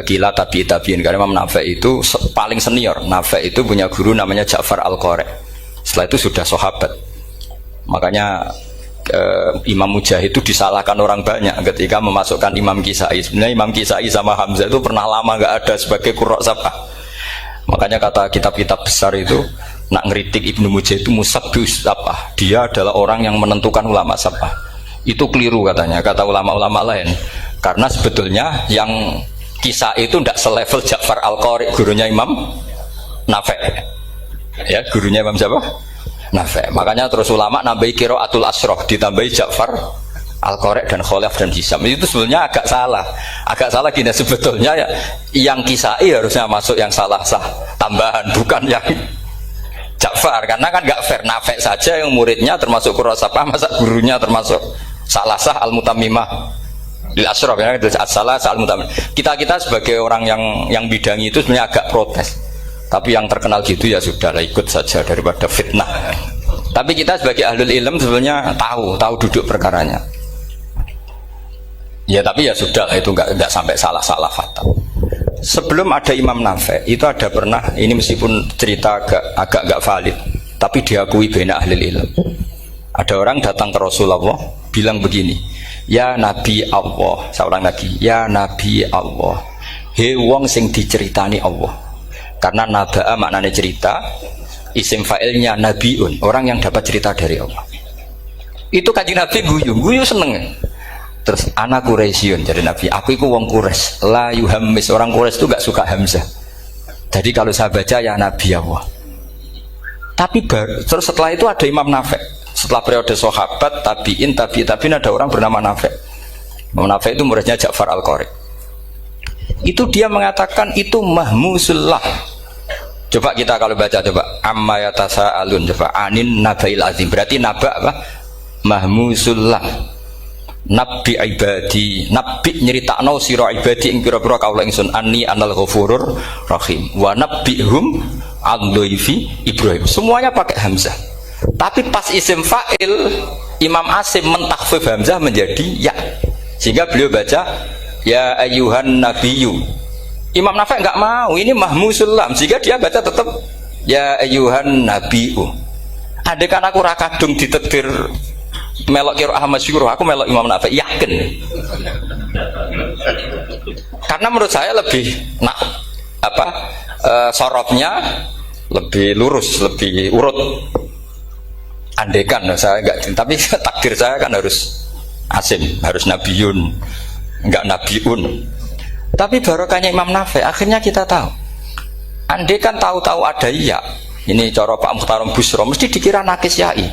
kila tabi'in, karena Imam Nafi' itu paling senior. Nafi' itu punya guru namanya Ja'far Al-Qari. Setelah itu sudah sahabat. Makanya Imam Mujahid itu disalahkan orang banyak ketika memasukkan Imam Kisai. Sebenarnya Imam Kisai sama Hamzah itu pernah lama nggak ada sebagai qurra sab'ah. Makanya kata kitab-kitab besar itu nak ngeritik Ibnu Mujahid itu musabbius sab'ah. Dia adalah orang yang menentukan ulama sab'ah. Itu keliru katanya, kata ulama-ulama lain. Karena sebetulnya yang kisah itu tidak selevel Ja'far Al-Qari, gurunya Imam Nafi'. Ya, gurunya Imam siapa? Nafi'. Makanya terus ulama nambahi qiraatul asroh, ditambahi Ja'far Al-Qari dan Khalaf dan Hisam. Itu sebetulnya agak salah. Agak salah gini, sebetulnya ya, yang kisah harusnya masuk yang salah sah tambahan, bukan yang Ja'far. Karena kan nggak fair, Nafi' saja yang muridnya termasuk qurrasabah, masa gurunya termasuk salah sah al-mutammimah lil asyraf, ya, salah sah al-mutammimah. Kita sebagai orang yang bidangi itu sebenarnya agak protes, tapi yang terkenal gitu ya sudahlah, ikut saja daripada fitnah. Tapi kita sebagai ahlul ilm sebenarnya tahu duduk perkaranya. Ya tapi ya sudah, itu nggak sampai salah fatal. Sebelum ada Imam Nafi' itu ada pernah, ini meskipun cerita agak nggak valid, tapi diakui baina ahlul ilm. Ada orang datang ke Rasulullah bilang begini, "Ya Nabi Allah," seorang lagi, "Ya Nabi Allah, he wong sing diceritani Allah." Karena naba'a maknanya cerita, isim fa'ilnya nabiun, orang yang dapat cerita dari Allah. Itu Kanjeng Nabi guyu seneng. Terus anak Quraisyun, jadi Nabi, aku itu wong Quraisy, la yuhammis, orang Quraisy itu gak suka hamzah. Jadi kalau saya baca ya Nabi Allah. Tapi terus setelah itu ada Imam Nafi'. Setelah periode sahabat, tabi'in ada orang bernama Nafi'. Imam Nafi' itu muridnya Ja'far Al-Qari. Itu dia mengatakan itu mahmusullah. Coba kita kalau baca coba amma yatasaalun, coba anin nabail azim. Berarti naba apa? Mahmusullah. Nabi ibadi, nabi nyeritakno sira ibadi ing pira-pira kaula ingsun anni anal ghafurur rahim wa nabbihum an dhaifi Ibrahim. Semuanya pakai hamzah. Tapi pas isim fa'il Imam Asim mentakhfif hamzah menjadi ya. Sehingga beliau baca ya ayyuhan nabiyyu. Imam Nafi' enggak mau, ini mahmusul lam. Sehingga dia baca tetap ya ayyuhan nabiyyu. Andai kan aku ra kadung ditakdir melok qiraah masyhur, aku melok Imam Nafi', yakin. Karena menurut saya lebih sorotnya lebih lurus, lebih urut. Andekan saya enggak, tapi takdir saya kan harus Asim, harus Nabiun, enggak Nabiun. Tapi barokahnya Imam Nafi, akhirnya kita tahu. Andai kan tahu-tahu ada iya, ini cara Pak Muhtaram Busro, mesti dikira nakis yai.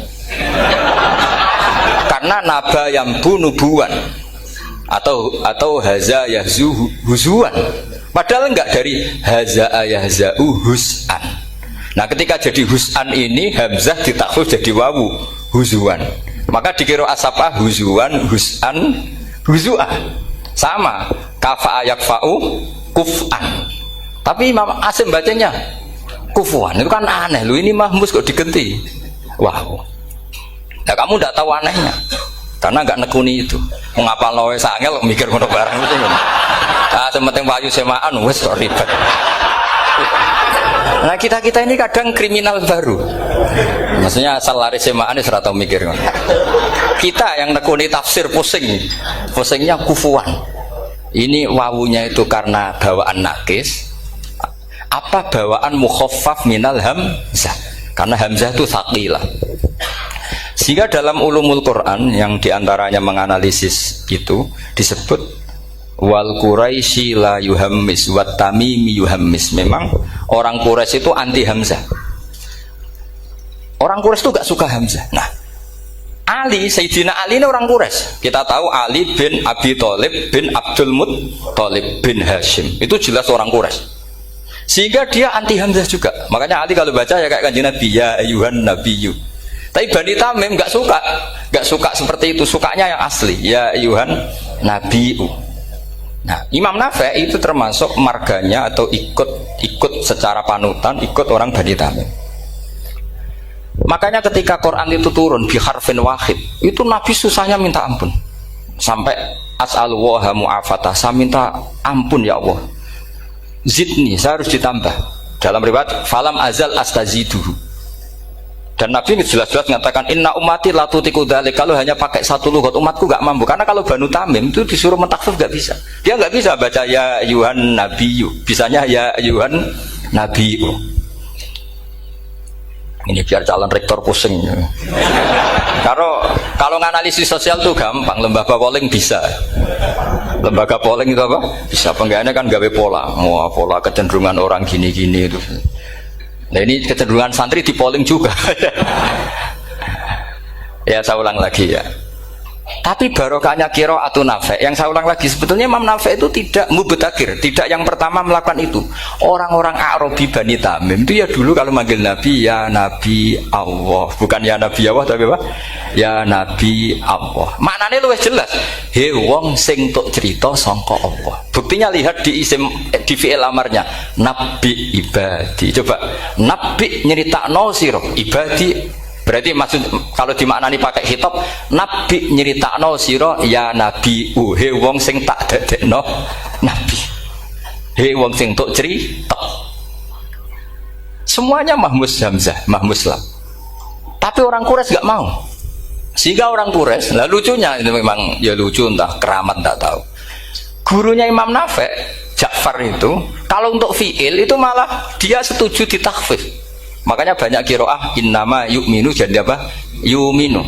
Karena naba yang nubuwan atau haza yahzu huzuan. Padahal enggak, dari haza yahza'u hus'an. Nah ketika jadi hus'an ini hamzah ditakhfif jadi wawu huzuan. Maka dikira asapa huzuan hus'an huzu'an. Sama kafa yakfa'u kuf'an. Tapi Imam Asim bacanya kufuan. Itu kan aneh lu, ini mahmus kok digenti. Wow. Nah kamu tidak tahu anehnya karena nggak nekuni itu. Mengapa loe sangel mikir ngono barang itu. Ah sementing payu semaan wes kok ribet. Nah kita ini kadang kriminal baru. Maksudnya asal lari semaan wis ora tau mikir ngono. Kita yang nekuni tafsir pusingnya kufuan. Ini wawunya itu karena bawaan nakis. Apa bawaan mukhaffaf minal hamzah? Karena hamzah itu tsaqilah. Sehingga dalam ulumul Quran yang diantaranya menganalisis itu disebut wal Quraisy la yuhammis wat tamimi yuhammis. Memang orang Quraisy itu anti hamzah. Orang Quraisy itu gak suka hamzah. Nah, Ali, Sayyidina Ali ini orang Quraisy. Kita tahu Ali bin Abi Thalib bin Abdul Muttalib bin Hashim. Itu jelas orang Quraisy. Sehingga dia anti hamzah juga. Makanya Ali kalau baca ya kayak Kanjeng Nabi, ya ayuhan nabiyyu. Tapi Bani Tamim nggak suka seperti itu, sukanya yang asli, ya ayuhan nabiyyu. Nah, Imam Nafi itu termasuk marganya atau ikut secara panutan, ikut orang Bani Tamim. Makanya ketika Quran itu turun bi harfin wahid, itu Nabi susahnya minta ampun. Sampai as'alullaha mu'afatah, saya minta ampun ya Allah. Zidni, saya harus ditambah. Dalam riwayat falam azal astaziduhu. Dan Nabi jelas-jelas mengatakan inna ummati la tutiku dzalik. Kalau hanya pakai satu lughat umatku gak mampu. Karena kalau Banu Tamim itu disuruh mentakhfif gak bisa. Dia gak bisa baca ya ayuhan nabiyyu. Bisanya ya ayuhan nabiyyu. Ini biar calon rektor pusing. Kalau nganalisis sosial tuh gampang, lembaga polling bisa. Lembaga polling itu apa? Bisa, penggawaannya kan gawe pola. Wah, pola kecenderungan orang gini-gini itu. Nah ini kecenderungan santri di polling juga. Ya saya ulang lagi ya. Tapi barokahnya qiraatun Nafi. Yang saya ulang lagi, sebetulnya Imam Nafi itu tidak mubtakir, tidak yang pertama melakukan itu. Orang-orang Arabi Bani Tamim itu ya dulu kalau manggil Nabi ya Nabi Allah, bukan ya Nabi Allah tapi apa? Ya Nabi Allah. Maknanya luwih jelas. He wong sing tok cerita sangka Allah. Buktinya lihat di isim di fi'il amarnya Nabi ibadi. Coba Nabi nyeritakno sira ibadi. Berarti maksud kalau dimaknani pakai khitab Nabi nyeritakno sira ya Nabi he wong sing tak dadekno Nabi. He wong sing tok cerita. Semuanya mahmus hamzah, mahmus lam. Tapi orang Quraisy gak mau. Sehingga orang Quraisy, lah lucunya itu memang ya lucu entah keramat tak tahu. Gurunya Imam Nafi, Ja'far itu, kalau untuk fi'il itu malah dia setuju ditakhfif. Makanya banyak qiraah innama yu'minu jadi apa? Yu'minu.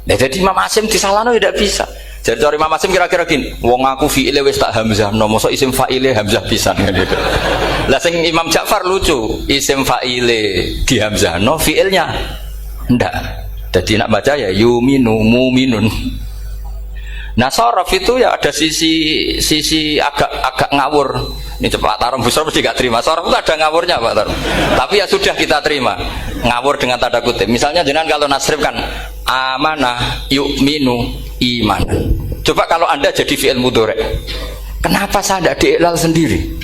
Nah, jadi Imam Asim disalahno tidak bisa. Jadi Imam Asim kira-kira gini, wong aku fi'ile wis tak hamzah, no mosok isim fa'ile hamzah pisan gitu. Lah sing Imam Ja'far lucu, isim fa'ile di hamzah, no fi'ilnya ndak. Jadi nak baca ya yu'minu mu'minun. Nah sorof itu ya ada sisi agak ngawur. Ini Pak Tarum Busro mesti gak terima. Sorof itu ada ngawurnya Pak Tarum. Tapi ya sudah kita terima. Ngawur dengan tanda kutip. Misalnya jenengan kalau nasrif kan amanah yu'minu imanan. Coba kalau Anda jadi fi'il mudhari. Kenapa saya tidak diiklal sendiri?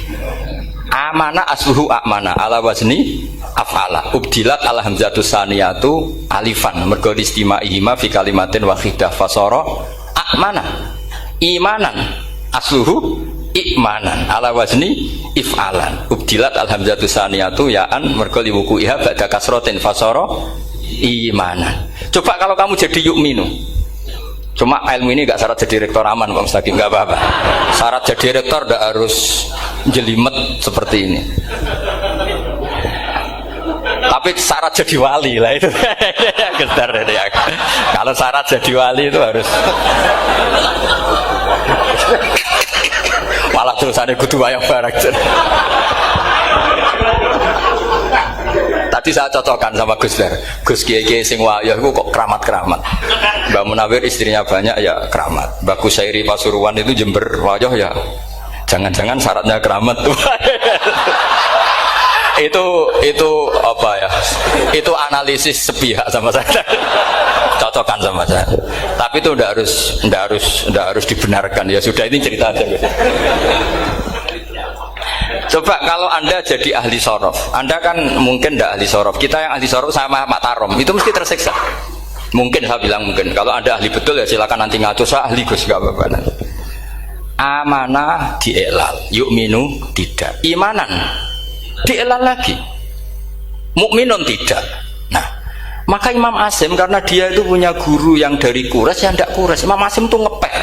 Amanah asluhu amana ala wazni af'ala. Ubdilat al hamzatus saniyatu alifan mergo istimaihima fi kalimatin wahidah fasara amana imanan asluhu imanan ala wazni if'alan ubdilat al hamzatu saniyatu ya'an mergo liwuku'iha ba'da kasratin fasara imanan. Coba kalau kamu jadi yu'minu. Cuma ilmu ini gak syarat jadi rektor aman Pak Mustaqim, gak apa-apa. Syarat jadi rektor gak harus jelimet seperti ini. Tapi syarat jadi wali lah itu. Gedar ya. Kalau syarat jadi wali itu harus malah tulisane kudu wayang bareng. Tadi saya cocokkan sama Gus Ber. Gus Kiai sing wayah iku kok keramat-keramat. Mbak Munawir istrinya banyak ya keramat. Mbak Kusairi Pasuruan itu Jember wayah ya. Jangan-jangan syaratnya keramat tuh. itu apa ya? Itu analisis sepihak sama saya. Cocokkan sama saya. Tapi itu ndak harus dibenarkan ya. Sudah ini cerita aja. Coba kalau Anda jadi ahli sorof, Anda kan mungkin tidak ahli sorof. Kita yang ahli sorof sama Pak Tarom itu mesti tersiksa. Mungkin saya bilang mungkin. Kalau Anda ahli betul ya silakan nanti ngaco, saya ahli Gus, nggak apa-apa. Amanah dielal, yu'minu tidak. Imanan dielal lagi, mukminun tidak. Nah, maka Imam Asim karena dia itu punya guru yang dari Quraisy yang tidak Quraisy. Imam Asim tuh ngepek.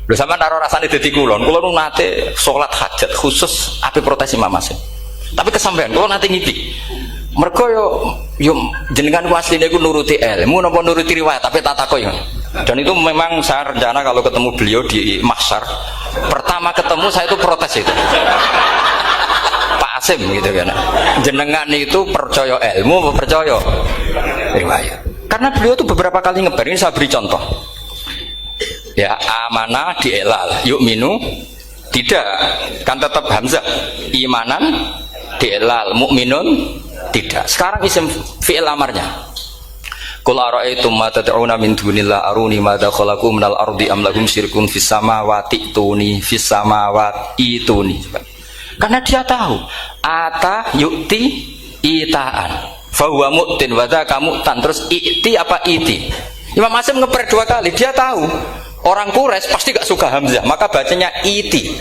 Lho sampean karo rasane dadi kulon nate salat hajat khusus ape protes Imam Asim. Tapi kesampean kula nate ngipi. Mergo yo jenengan ku asline ku nuruti ilmu napa nuruti riwayat tapi tak takoki. Dan itu memang saya rencana kalau ketemu beliau di mahsyar, pertama ketemu saya itu protes itu. Pak Asim gitu kan. Jenengan itu percaya ilmu apa percaya riwayat? Karena beliau itu beberapa kali ngeber, ini saya beri contoh. Ya amanah dielal yu'minu tidak kan tetap hamzah imanan dielal mukminun tidak. Sekarang isim fi'il amarnya qul ara'aytum ma tad'una min dunillah aruni madza khalaqu minal ardi am lahum syirkun fis samawati tuni fis samawati tuni. Karena dia tahu ata yu'ti itaan fa huwa mu'tin wa dzaka mu'tan. Terus i'ti apa iti? Imam Asim ngeper dua kali. Dia tahu orang Quraisy pasti gak suka Hamzah, maka bacanya iti.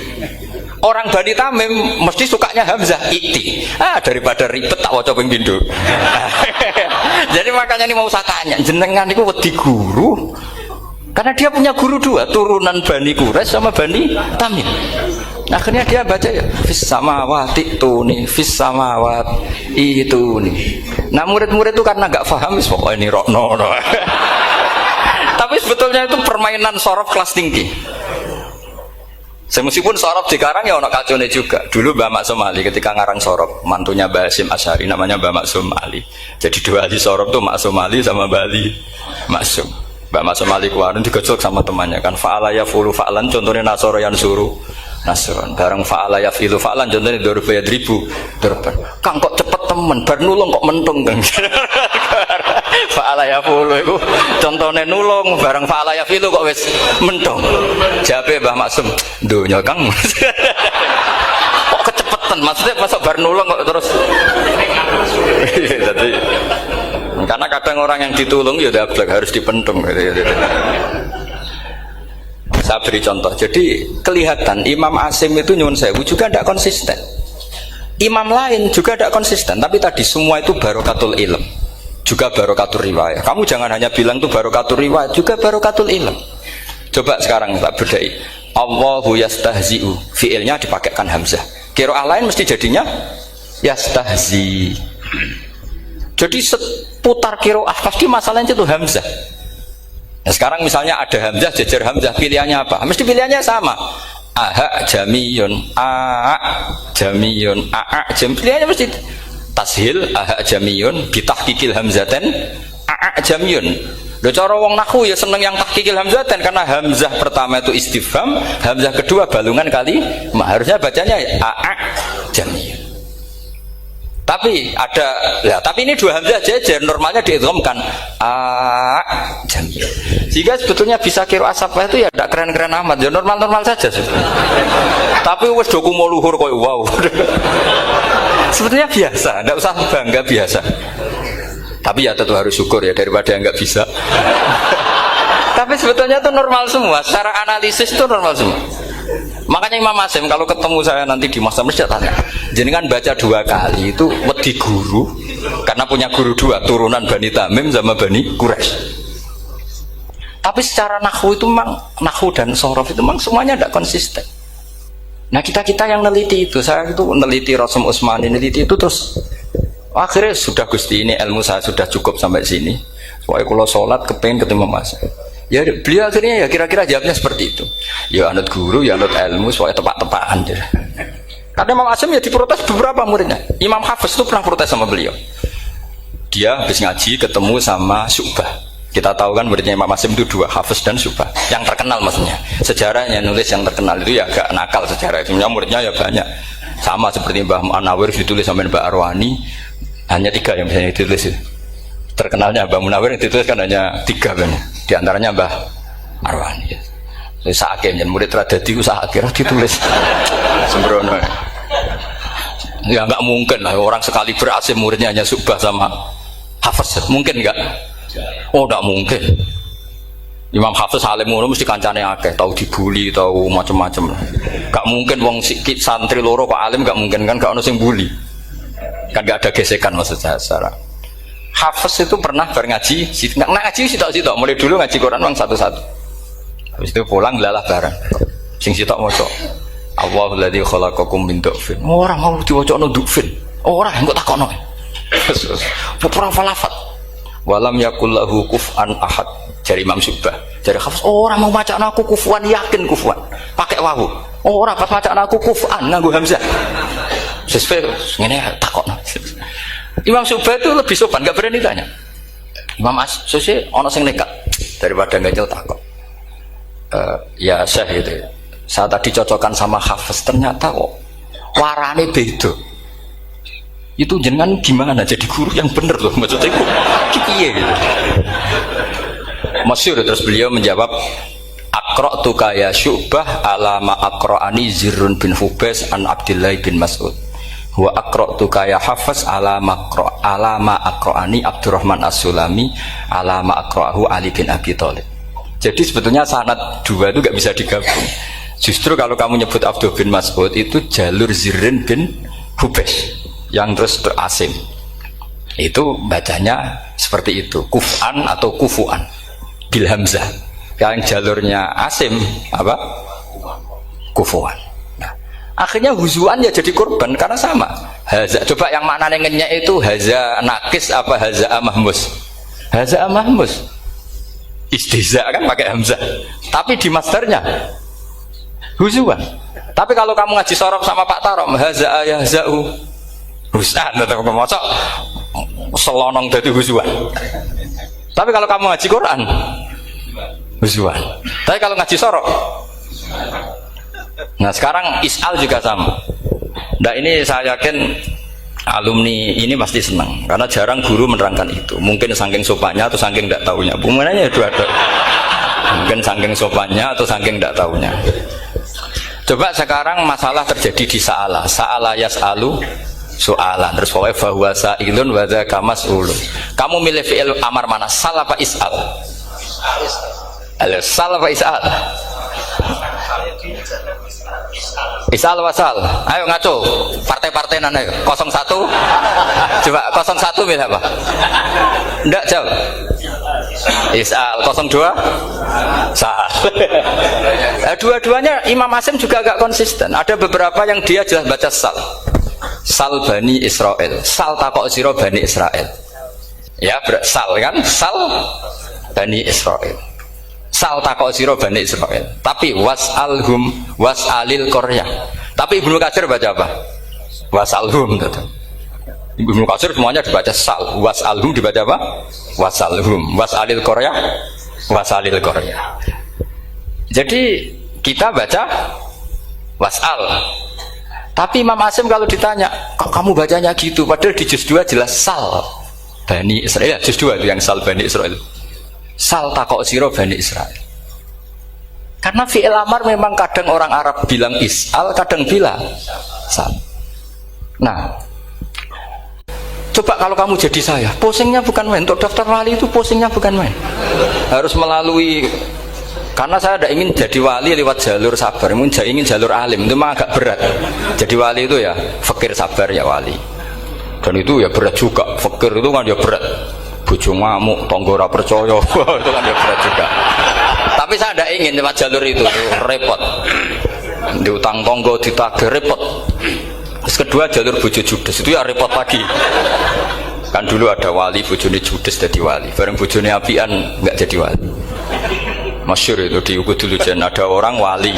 Orang Bani Tamim mesti sukanya Hamzah, iti. Daripada ribet tak waca ping pindho. Jadi makanya ini mau saya tanya, jenengan niku wedi guru? Karena dia punya guru dua, turunan Bani Quraisy sama Bani Tamim. Akhirnya dia baca ya fis samawati tuni fis samawat itu nih. Nah murid-murid itu karena gak paham wis pokoknya ini rokno. Tapi sebetulnya itu permainan sorof kelas tinggi. Meskipun sorof dikarang ya ono kacone juga. Dulu Mbah Maksum Ali ketika ngarang sorof, mantunya Mbah Hasyim Asy'ari namanya Mbah Maksum Ali. Jadi dua ahli sorof tuh Maksum Ali sama Mbah Ali Maksum. Mbah Maksum Ali kemarin digojlok sama temannya kan. Fa'ala yafulu fa'lan contohnya nasoro yang suruh nasron. Bareng fa'ala yafilu fa'lan contohnya dorba yadribu dorban. Kang kok cepet temen bar nulung kok mentung kan. Fa'ala yafulu itu contohnya nulung bareng fa'ala yafilu kok wis mentung. Jawabe Mbah Maksum donya Kang. Kok kecepetan maksudnya masuk bar nulung kok terus. Jadi karena kadang orang yang ditulung ya dablek harus dipentung gitu. Saya beri contoh. Jadi kelihatan Imam Asim itu nyuwun sewu juga tidak konsisten. Imam lain juga tidak konsisten. Tapi tadi semua itu barokatul ilm, juga barokatul riwayat. Kamu jangan hanya bilang itu barokatul riwayat, juga barokatul ilm. Coba sekarang tak bedai. Allahu yastahzi'u, fiilnya dipakaikan hamzah. Qiraah lain mesti jadinya yastahzi. Jadi seputar qiraah pasti masalahnya itu hamzah. Nah, sekarang misalnya ada hamzah jejer hamzah, pilihannya apa? Mesti pilihannya sama. Aha jamiyun, a jamiyun, a jam. Pilihannya mesti tashil aha jamiyun, bitahqiqil hamzaten a jamiyun. Lho cara wong nahwu ya seneng yang tahqiqil hamzaten karena hamzah pertama itu istifham, hamzah kedua balungan kali, harusnya bacanya a jamiyun. Tapi ada, ya, tapi ini dua hamzah jejer, normalnya diidghamkan jamiyun. Jika sebetulnya bisa qiraah safah itu ya tidak keren-keren amat, ya normal-normal saja sebetulnya. Tapi wis do kumo luhur koyo wow. Sebetulnya biasa, tidak usah bangga, biasa. Tapi ya tentu harus syukur ya daripada yang nggak bisa. Tapi sebetulnya itu normal semua, secara analisis itu normal semua. Makanya Imam Asim kalau ketemu saya nanti di masa mesti tanya, jenengan baca dua kali itu wedi guru karena punya guru dua, turunan Bani Tamim sama Bani Quraisy. Tapi secara nahwu itu memang nahwu dan sorof itu memang semuanya tidak konsisten. Nah kita yang neliti itu, saya itu neliti Rasul Utsmani, neliti itu terus akhirnya sudah Gusti ini ilmu saya sudah cukup sampai sini. Soalnya kalau sholat kepengen ketemu Mas. Ya beliau akhirnya ya kira-kira jawabnya seperti itu. Ya anut guru, ya anut ilmu, soalnya tepak-tepakan. Karena Imam Asim ya diprotes beberapa muridnya. Imam Hafiz itu pernah protes sama beliau. Dia habis ngaji ketemu sama Syu'bah. Kita tahu kan muridnya Imam Asim itu dua, Hafiz dan Syu'bah. Yang terkenal maksudnya. Sejarahnya nulis yang terkenal itu ya agak nakal sejarah. Sebenarnya muridnya ya banyak. Sama seperti Mbah Munawir ditulis sama Mbah Arwani. Hanya 3 yang biasanya ditulis. Terkenalnya Mbah Munawir yang ditulis kan hanya 3 kan. Di antaranya Mbah Arwani. Sakit dan murid radadi itu akhirnya ditulis sembrono. Ya nggak mungkin lah orang sekali berhasil muridnya hanya Syu'bah sama Hafiz, mungkin nggak? Oh nggak mungkin. Imam Hafiz alim ngono mesti kancane akeh, tahu dibully, tahu macam-macam. Nggak mungkin wong sikit santri loro kok alim, nggak mungkin kan, nggak ono sing bully. Kan nggak ada gesekan maksud saya secara. Hafiz itu pernah berngaji, nggak ngaji sitok-sitok, mulai dulu ngaji Quran orang satu-satu. Habis itu pulang lalah barang. Sing sitok maca. Allahul ladzi khalaqakum min du'fin. Ora mau diwacana du'fin. Ora engko takokno. Ora falafat. Walam yakul lahu kuf'an ahad. Jari Imam Syu'bah. Jari Hafiz, ora mau macana aku kufuan, yakin kufuan. Pakai wawu. Ora pas macana aku kuf'an nganggo hamzah. Sesuai ngene takokno. Imam Syu'bah itu lebih sopan, enggak berani tanya. Imam As-Susi ana sing nekat daripada ngajel takok. Ya Syekh itu. Saya tadi cocokkan sama Hafiz, ternyata kok warane beda. Itu jenengan gimana jadi guru yang bener loh, maksudnya piye gitu. Masyhur terus beliau menjawab, Aqra'tuka ya Syu'bah ala ma aqra'ani Zirrun bin Hubais an Abdillah bin Mas'ud. Wa aqra'tuka ya Hafiz ala ma aqra'ani Abdurrahman As-Sulami ala ma aqra'ahu Ali bin Abi Thalib. Jadi sebetulnya sanad dua itu gak bisa digabung. Justru kalau kamu nyebut Abdul bin Mas'ud itu jalur Zirrin bin Hubais yang terus Asim. Itu bacanya seperti itu, kuf'an atau kufu'an bil hamzah. Yang jalurnya Asim apa? Kufu'an. Nah, akhirnya huzuan ya jadi korban karena sama. Haza, coba yang maknanya ngenyek itu haza nakis apa haza mahmus? Haza mahmus. Istihza kan pakai hamzah, tapi di masdarnya huzuan. Tapi kalau kamu ngaji sorof sama Pak Tarom, haza yahza'u husan atau pemocok selonong dari huzuan. Tapi kalau kamu ngaji Quran huzuan. Tapi kalau ngaji sorof, nah sekarang is'al juga sama. Nah ini saya yakin alumni ini pasti senang karena jarang guru menerangkan itu. Mungkin saking sopannya atau saking tidak tahunya. Bagaimana dua-dua. Mungkin saking sopannya atau saking tidak tahunya. Coba sekarang masalah terjadi di sa'ala. Sa'ala yas'alu soalan. Terus pokoknya bahwa sa'ilun wa dzaka mas'ulun. Kamu milih fi'il amar mana? Sal apa is'al? Sal apa is'al? Isal wasal, ayo ngaco, partai-partai nana, 01, coba 01 milih apa? Ndak jawab. Isal 02, sal. Dua-duanya Imam Asim juga agak konsisten. Ada beberapa yang dia jelas baca sal, sal Bani Israel, sal takok siro Bani Israel. Ya, sal kan, sal Bani Israel. Sal takok siro Bani Israel. Tapi was'alhum was'alil Korea. Tapi Ibnu Katsir baca apa? Was'alhum. Ibnu Katsir semuanya dibaca sal. Was'alhum dibaca apa? Was'alhum. Was'alil Korea. Was'alil Korea. Jadi kita baca was'al. Tapi Imam Asim kalau ditanya, kok kamu bacanya gitu? Padahal di juz 2 jelas sal Bani Israel. Juz 2 itu yang sal Bani Israel. Sal takok siro Bani Israel. Karena fi'il amar memang kadang orang Arab bilang is'al, kadang bilang sal. Nah, coba kalau kamu jadi saya, pusingnya bukan main. Untuk daftar wali itu pusingnya bukan main. Harus melalui, karena saya tidak ingin jadi wali lewat jalur sabar, ingin jalur alim, itu memang agak berat. Jadi wali itu ya fakir sabar ya wali. Dan itu ya berat juga. Fakir itu kan ya berat. Bojo ngamuk, tangga ora percaya, itu kan ya berat juga. Tapi saya tidak ingin lewat jalur itu repot. Diutang tangga ditagih repot. Terus kedua jalur bojo judes itu ya repot lagi. Kan dulu ada wali bojone judes jadi wali, bareng bojone apian nggak jadi wali. Masyhur itu di Ukudulujan ada orang wali.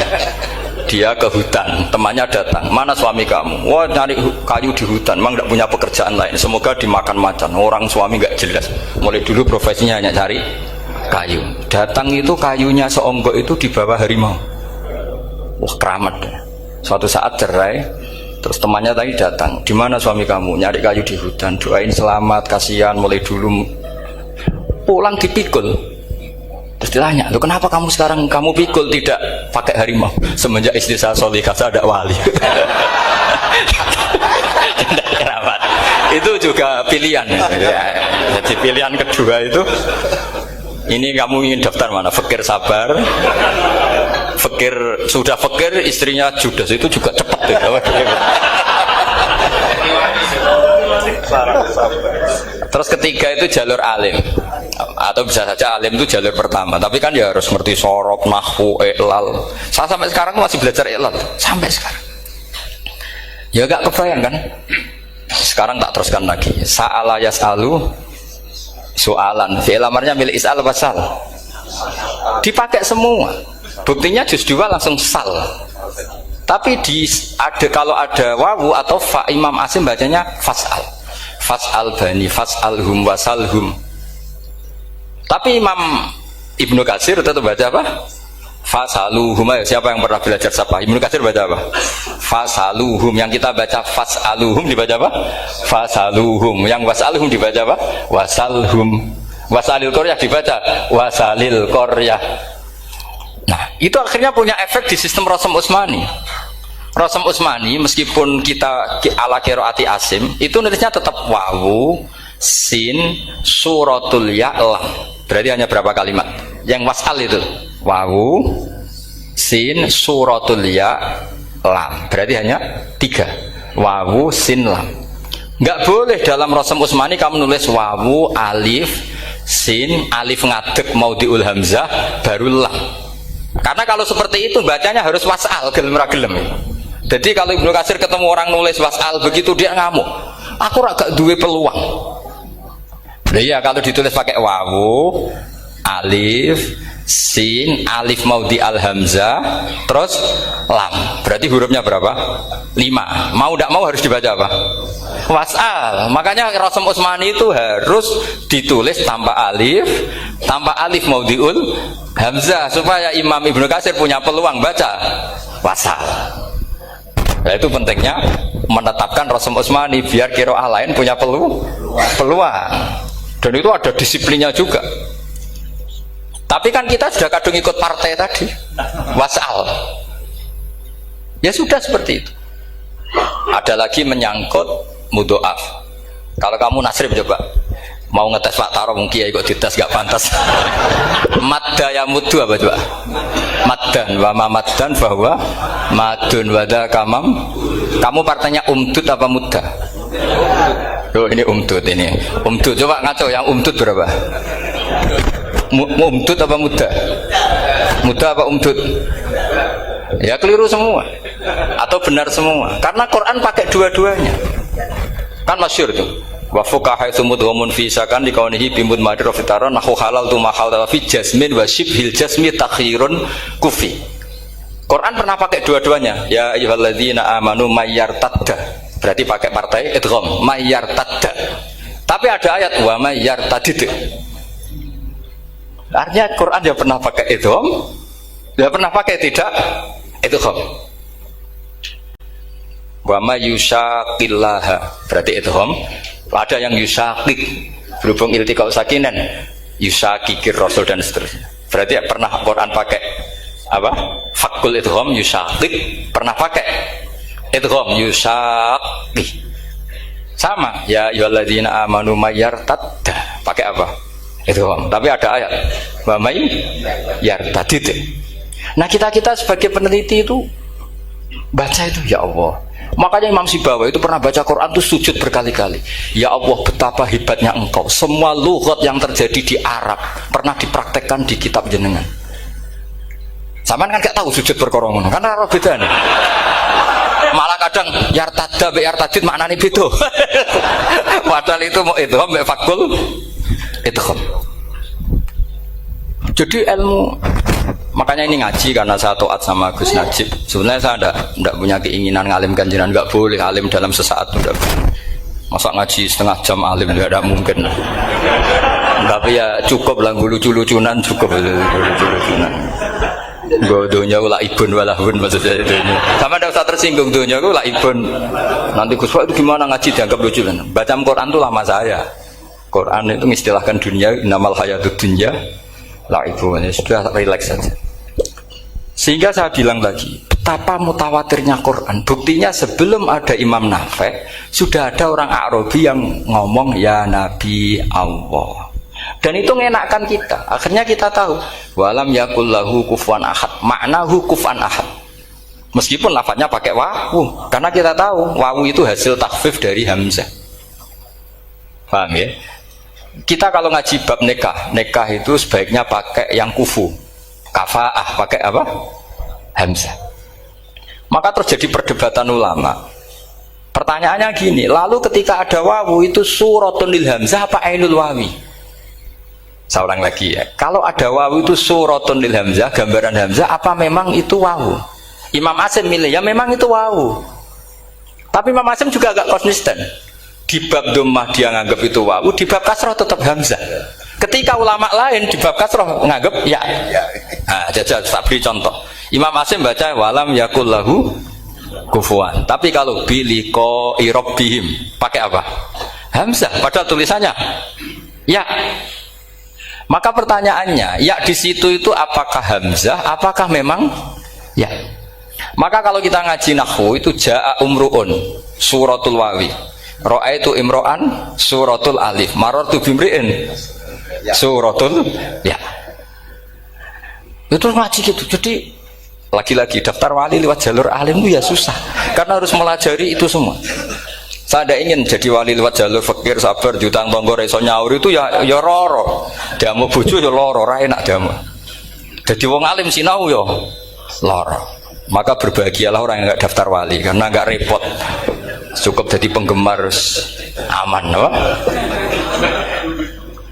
Dia ke hutan, temannya datang. Mana suami kamu? Wah, nyari kayu di hutan. Memang tidak punya pekerjaan lain. Semoga dimakan macan. Orang suami nggak jelas. Mulai dulu profesinya hanya cari kayu. Datang itu kayunya seonggok itu di bawah harimau. Wah, keramat deh. Suatu saat cerai. Terus temannya tadi datang. Di mana suami kamu? Nyari kayu di hutan. Doain selamat, kasihan. Mulai dulu pulang dipikul. Terus ditanya, loh kenapa kamu sekarang kamu pikul tidak pakai harimau? Semenjak istri saya solihah, saya ada wali. Keramat. Itu juga pilihan. Jadi pilihan kedua itu, ini kamu ingin daftar mana? Fakir sabar, fakir sudah fakir, istrinya judes, itu juga cepat. Terus ketiga itu jalur alim, atau bisa saja alim itu jalur pertama, tapi kan ya harus ngerti sorok, nahwu, i'lal. Saya sampai sekarang masih belajar i'lal sampai sekarang. Ya gak kebayang kan? Sekarang tak teruskan lagi. Sa'ala yas'alu soalan, fi'il amarnya milik is'al wasal. Dipakai semua. Buktinya juz 2 langsung sal. Tapi kalau ada wawu atau fa, Imam Asim bacanya fas'al. Fas'al bani, fas'alhum wasalhum. Tapi Imam Ibnu Katsir tetap baca apa? Fasaluhum. Siapa yang pernah belajar siapa? Ibnu Katsir baca apa? Fasaluhum. Yang kita baca fas'aluhum dibaca apa? Fasaluhum. Yang wasalhum dibaca apa? Wasalhum. Wasalil Qaryah dibaca wasalil Qaryah. Nah, itu akhirnya punya efek di sistem Rasam Utsmani. Rasam Utsmani meskipun kita ala qiraati Asim, itu nulisnya tetap wawu, sin, suratul ya, lam. Berarti hanya berapa kalimat? Yang wasal itu wawu, sin, suratul ya, lam. Berarti hanya 3. Wawu, sin, lam. Nggak boleh dalam Rasam Utsmani kamu nulis wawu, alif, sin, alif ngadeg maudhi'ul hamzah baru lam. Karena kalau seperti itu bacanya harus wasal, gelem ra gelem. Jadi kalau Ibnu Katsir ketemu orang nulis wasal begitu dia ngamuk. Aku gak duwe peluang. Nah, iya kalau ditulis pakai wawu, alif, sin, alif maudhi al hamzah, terus lam. Berarti hurufnya berapa? 5. Mau tidak mau harus dibaca apa? Wasal. Makanya Rasam Utsmani itu harus ditulis tanpa alif maudhiul hamzah supaya Imam Ibnu Katsir punya peluang baca wasal. Nah, itu pentingnya menetapkan Rasam Utsmani biar qiraah lain punya peluang. Dan itu ada disiplinnya juga. Tapi kan kita sudah kadung ikut partai tadi wasal. Ya sudah seperti itu. Ada lagi menyangkut mudhoaf. Kalau kamu nasrib coba mau ngetes Pak Taro mungkin ya kok dites gak pantas. Madda ya muddu apa coba? Maddan wa ma maddan bahwa madun wada kamam. Kamu partainya umdud apa mudda? Oh ini umdud ini. Umdud coba ngaco yang umdud berapa? Umdud apa mudda? Mudda apa umdud? Ya keliru semua atau benar semua karena Quran pakai dua-duanya. Kan masyhur tuh. Wa fuqaha mudghamun fi sakan li kaunihi bimud madir fi taron nahu halal tu mahal fi jasmin wa shibhil jasmi takhirun kufi. Quran pernah pakai dua-duanya. Ya ayyuhalladzina amanu mayyartadda. Berarti pakai partai idgham mayyartadda. Tapi ada ayat wa mayyartadid. Artinya Quran dia pernah pakai idgham, dia pernah pakai tidak idgham. Wa may yushaqillaha berarti idgham. Ada yang yusaqik berhubung iltiqa sakinan yusaqikir rasul dan seterusnya. Berarti pernah Quran pakai apa? Fakul idgham yusaqik, pernah pakai idgham yusaqi. Sama ya ayyuhalladzina amanu mayyartadda pakai apa? Idgham. Tapi ada ayat wa may yartadid. Nah, kita sebagai peneliti itu baca itu ya Allah. Makanya Imam Sibawa itu pernah baca Quran itu sujud berkali-kali. Ya Allah, betapa hebatnya engkau. Semua lughat yang terjadi di Arab pernah dipraktekkan di kitab jenengan. Saman kan gak tahu sujud berkorongan karena Arab beda nih. Malah kadang yartada be yartadid maknanya beda. Padahal itu mau idgham be fakul idgham. Jadi ilmu Makanya ini ngaji karena saya taat sama Gus Najib. Sebenarnya saya enggak punya keinginan ngalimkan jenengan, enggak boleh alim dalam sesaat itu enggak. Masa ngaji setengah jam alim enggak ada mungkin. Tapi ya cukup lah lucu-lucunan cukup lucu-lucunan. Godonya ulah ibun walahun maksudnya itu. Sama ada usah tersinggung dunia ulah ibun. Nanti Gus itu gimana ngaji dianggap lucu kan? Baca Quran itu lama saya. Quran itu mengistilahkan dunia innamal hayatud dunya laibun. Sudah relax saja. Sehingga saya bilang lagi, betapa mutawatirnya Quran. Buktinya sebelum ada Imam Nafi' sudah ada orang Arabi yang ngomong ya Nabi Allah. Dan itu mengenakkan kita. Akhirnya kita tahu walam yakullahu kufuwan ahad. Maknahu kufuwan ahad. Meskipun lafadznya pakai wawu, karena kita tahu wawu itu hasil takhfif dari hamzah. Paham ya? Kita kalau ngaji bab nikah itu sebaiknya pakai yang kufu. Kafaah pakai apa? Hamzah. Maka terjadi perdebatan ulama. Pertanyaannya gini, lalu ketika ada wawu itu suratun lil hamzah apa ainul wawi? Saya ulang lagi ya. Kalau ada wawu itu suratun lil hamzah, gambaran hamzah, apa memang itu wawu? Imam Asim milih ya memang itu wawu. Tapi Imam Asim juga agak konsisten. Di bab dhammah dia nganggap itu wawu, di bab kasroh tetap hamzah. Ketika ulama lain di bab kasroh nganggap ya. Nah, jajal tak beri contoh. Imam Asim baca walam yakul lahu kufuwan. Tapi kalau biliko irobihim pakai apa? Hamzah. Padahal tulisannya ya. Maka pertanyaannya, ya di situ itu apakah hamzah? Apakah memang ya? Maka kalau kita ngaji nahwu itu jaa umruun suratul wawi. Ra'aitu imro'an suratul alif. Marartu bimri'in suratul ya. Itu ngaji gitu. Jadi lagi-lagi daftar wali lewat jalur alim itu ya susah. Karena harus melajari itu semua. Saya tidak ingin jadi wali lewat jalur fakir, sabar, jutang tonggo, reso nyaur itu ya roro. Dia mau bojo ya loro, ra enak dia mau. Jadi wong alim sinau ya loro. Maka berbahagialah orang yang nggak daftar wali karena nggak repot. Cukup jadi penggemar aman, no?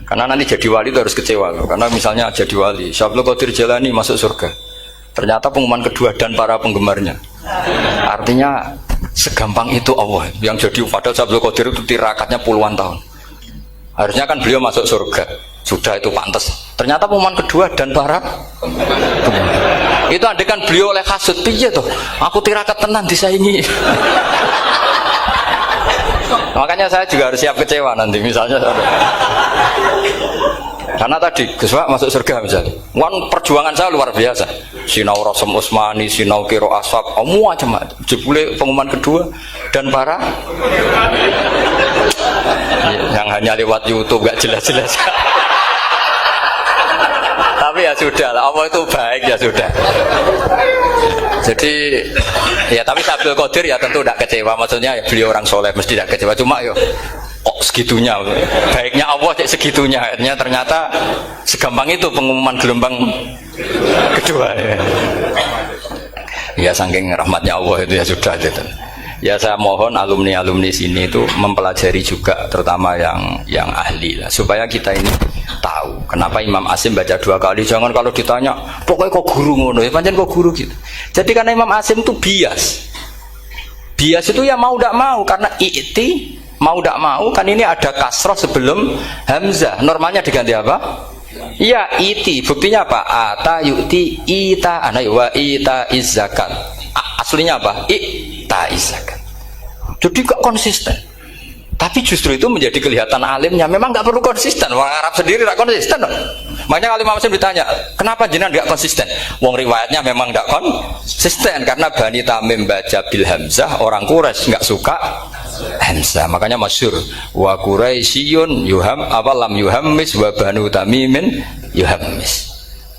Karena nanti jadi wali itu harus kecewa, no? Karena misalnya jadi wali, Syablu Qadir Jalani masuk surga. Ternyata pengumuman kedua dan para penggemarnya. Artinya segampang itu Allah yang jadi padahal Syablu Qadir itu tirakatnya puluhan tahun. Harusnya kan beliau masuk surga. Sudah itu pantas. Ternyata pengumuman kedua dan para penggemar. Itu andekan beliau oleh kasut piye tuh. Aku tirakat tenan disaingi. Makanya saya juga harus siap kecewa nanti misalnya. Karena tadi Gus Pak masuk surga misalnya. Perjuangan saya luar biasa. Sinau Rasem Usmani, sinau Kiro Aswab, semua macam-macam. Jebule pengumuman kedua dan para yang hanya lewat YouTube gak jelas-jelas. Tapi ya sudah lah, Allah itu baik ya sudah. Jadi ya tapi Abdul Qadir ya tentu tidak kecewa, maksudnya ya, beliau orang soleh mesti tidak kecewa, cuma yo kok segitunya baiknya Allah cek segitunya, akhirnya ternyata segampang itu pengumuman gelombang kedua ya. Ya saking rahmatnya Allah itu ya sudah gitu. Ya saya mohon alumni-alumni sini itu mempelajari juga terutama yang ahli lah, supaya kita ini tahu kenapa Imam Asim baca 2 kali. Jangan kalau ditanya pokoknya kok guru ngono ya pancen kok guru gitu. Jadi karena Imam Asim itu bias itu ya mau tidak mau, karena i'ti mau tidak mau kan ini ada kasroh sebelum hamzah, normalnya diganti apa? Ya iti, buktinya apa? Ata yu'ti ita ana wa ita izzakat. Aslinya apa? Ita izzakat. Jadi kok konsisten. Tapi justru itu menjadi kelihatan alimnya. Memang nggak perlu konsisten. Orang Arab sendiri nggak konsisten. Makanya kalau Imam Asim ditanya, kenapa jenengan nggak konsisten? Wong riwayatnya memang nggak konsisten karena Bani Tamim baca bil hamzah, orang Quraisy nggak suka hamzah. Makanya masyhur wa Quraisyun yuham awalam yuhammis wa Banu Tamimin yuhammis.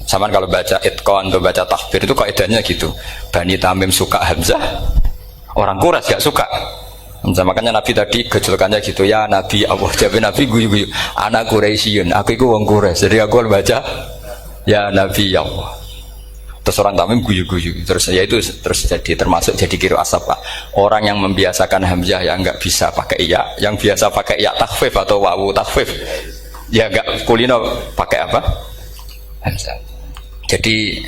Sama kalau baca itqan atau baca takbir itu kaidahnya gitu. Bani Tamim suka hamzah, orang Quraisy nggak suka. Makanya Nabi tadi gejolkannya gitu, ya Nabi Allah, jawab Nabi guyu-guyu, anak Quraisyun, aku itu wong Quraisy, jadi aku baca ya Nabi Allah. Terus orang Tamim guyu-guyu, terus ya itu terus jadi termasuk jadi kiro asap Pak. Orang yang membiasakan hamzah yang nggak bisa pakai ya, yang biasa pakai ya takhfif atau wawu takhfif, ya nggak kulino pakai apa? Hamzah. Jadi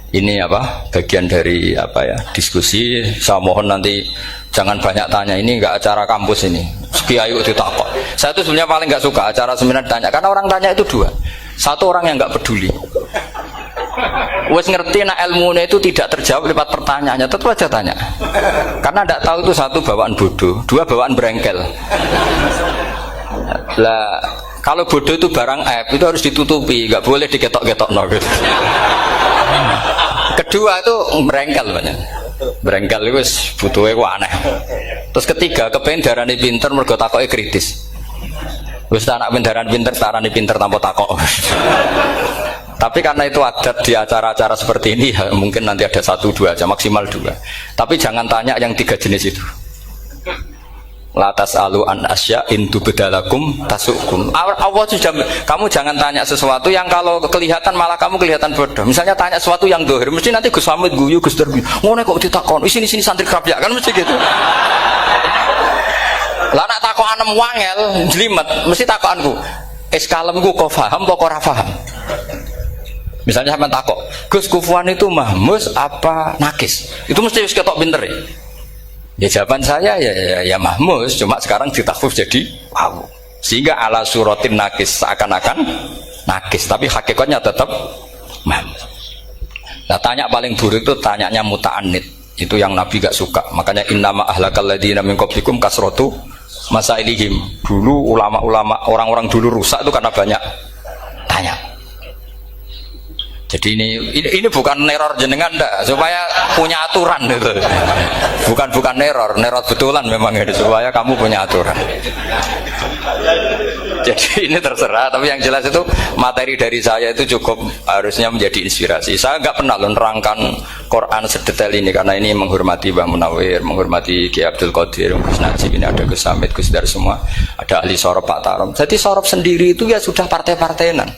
ini apa bagian dari apa ya diskusi. Saya mohon nanti jangan banyak tanya, ini nggak acara kampus ini. Kiai kok ditakok. Saya itu sebenarnya paling nggak suka acara seminar tanya, karena orang tanya itu dua. Satu orang yang nggak peduli, wes ngerti nah ilmunya itu tidak terjawab lewat pertanyaannya, tetap aja tanya. Karena tidak tahu itu satu bawaan bodoh, dua bawaan berengkel. Lah kalau bodoh itu barang aib, itu harus ditutupi, nggak boleh diketok-ketok no, gitu. Kedua itu berengkel banyak. Berengkel itu butuhnya kok aneh. Terus ketiga kepengen darani pinter mergo takoke kritis. Wis anak pindaran pinter, tarani pinter tanpa takok. Tapi karena itu adat di acara-acara seperti ini ya, mungkin nanti ada 1, 2 aja, maksimal 2. Tapi jangan tanya yang 3 jenis itu. Latas alu an asya intu bedalakum tasukum. Allah sudah, kamu jangan tanya sesuatu yang kalau kelihatan malah kamu kelihatan bodoh. Misalnya tanya sesuatu yang dohir, mesti nanti Gus Hamid guyu, Gus Darbi ngono kok ditakon, sini santri kerapia kan mesti gitu. Lah nak takokan wangel jlimet, mesti takokanku kalemku kok paham kok ora paham. Misalnya sampean takok, Gus kufuan itu mahmus apa nakis? Itu mesti wis ketok pinter ya. Ya jawaban saya ya mahmus, cuma sekarang ditakhfif jadi wow. Sehingga ala suratin nakis, seakan-akan nakis, tapi hakikatnya tetap mahmus. Nah, tanya paling buruk itu tanyanya muta'annid. Itu yang Nabi gak suka. Makanya innama ahlakal ladzina min qablikum kasratu masailihim. Dulu ulama-ulama, orang-orang dulu rusak itu karena banyak tanya. Jadi ini bukan neror jenengan ndak, supaya punya aturan gitu. Bukan neror betulan memang itu, supaya kamu punya aturan. Jadi ini terserah, tapi yang jelas itu materi dari saya itu cukup harusnya menjadi inspirasi. Saya nggak pernah nerangkan Quran sedetail ini karena ini menghormati Mbah Munawir, menghormati Ki Abdul Qadir, Gus Najib, ini ada Gus Samit, Gus Dar semua, ada ahli sorop Pak Tarom. Jadi sorop sendiri itu ya sudah partai-partainan.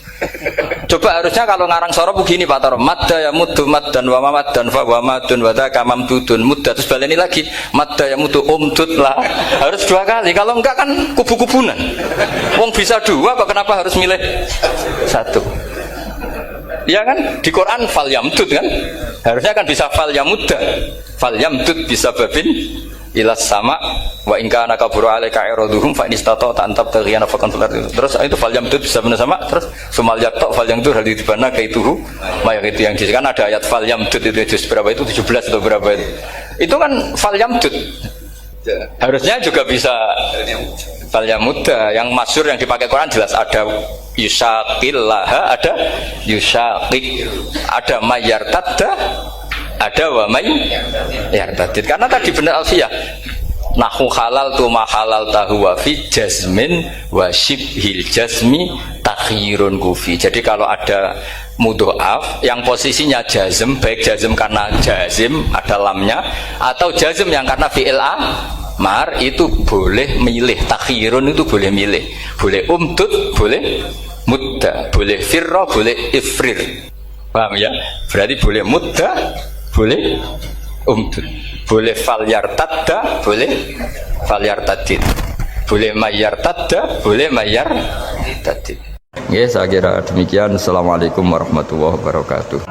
Coba harusnya kalau ngarang sorop begini Pak Tarom, madda ya muddu maddan wa mamaddan fa wa madun wa dzaka mamdudun mudda, terus baleni lagi madda ya muddu umdud lah. Harus 2 kali, kalau enggak kan kubu-kubunan. Wong bisa 2 kok kenapa harus milih 1? Iya kan? Di Quran fal yamdud kan? Harusnya kan bisa fal yamudda. Fal yamdud bisa babin ilas sama wa in kana kabura alaika iraduhum fa in istata'ta an tabtaghiyana faqan fil ardi. Terus itu fal yamdud bisa benar sama, terus sumal yaqta fal yamdud hal dibana kaituhu mayak itu yang kan ada ayat fal yamdud itu juz berapa itu 17 atau berapa itu. Itu kan fal yamdud. Harusnya juga bisa fal yamudda. Yang masyhur yang dipakai Quran jelas ada yusaqillaha, ada yusaqik, ada mayyartadda, ada wa may yartadid. Karena tadi benar Alfiyah, nahu halal tu ma halal tahu wa fi jazmin wa shibhil jazmi takhirun kufi. Jadi kalau ada mudhoaf yang posisinya jazm, baik jazm karena jazim ada lamnya atau jazm yang karena fi'il amar, itu boleh milih. Takhirun itu boleh milih, boleh umdud, boleh mudda, boleh firra, boleh ifrir. Paham ya? Berarti boleh mudda, boleh umdud, boleh fal yartadda, boleh fal yartadid, boleh mayyartadda, boleh mayyartadid. Ya, saya kira demikian. Assalamualaikum warahmatullahi wabarakatuh.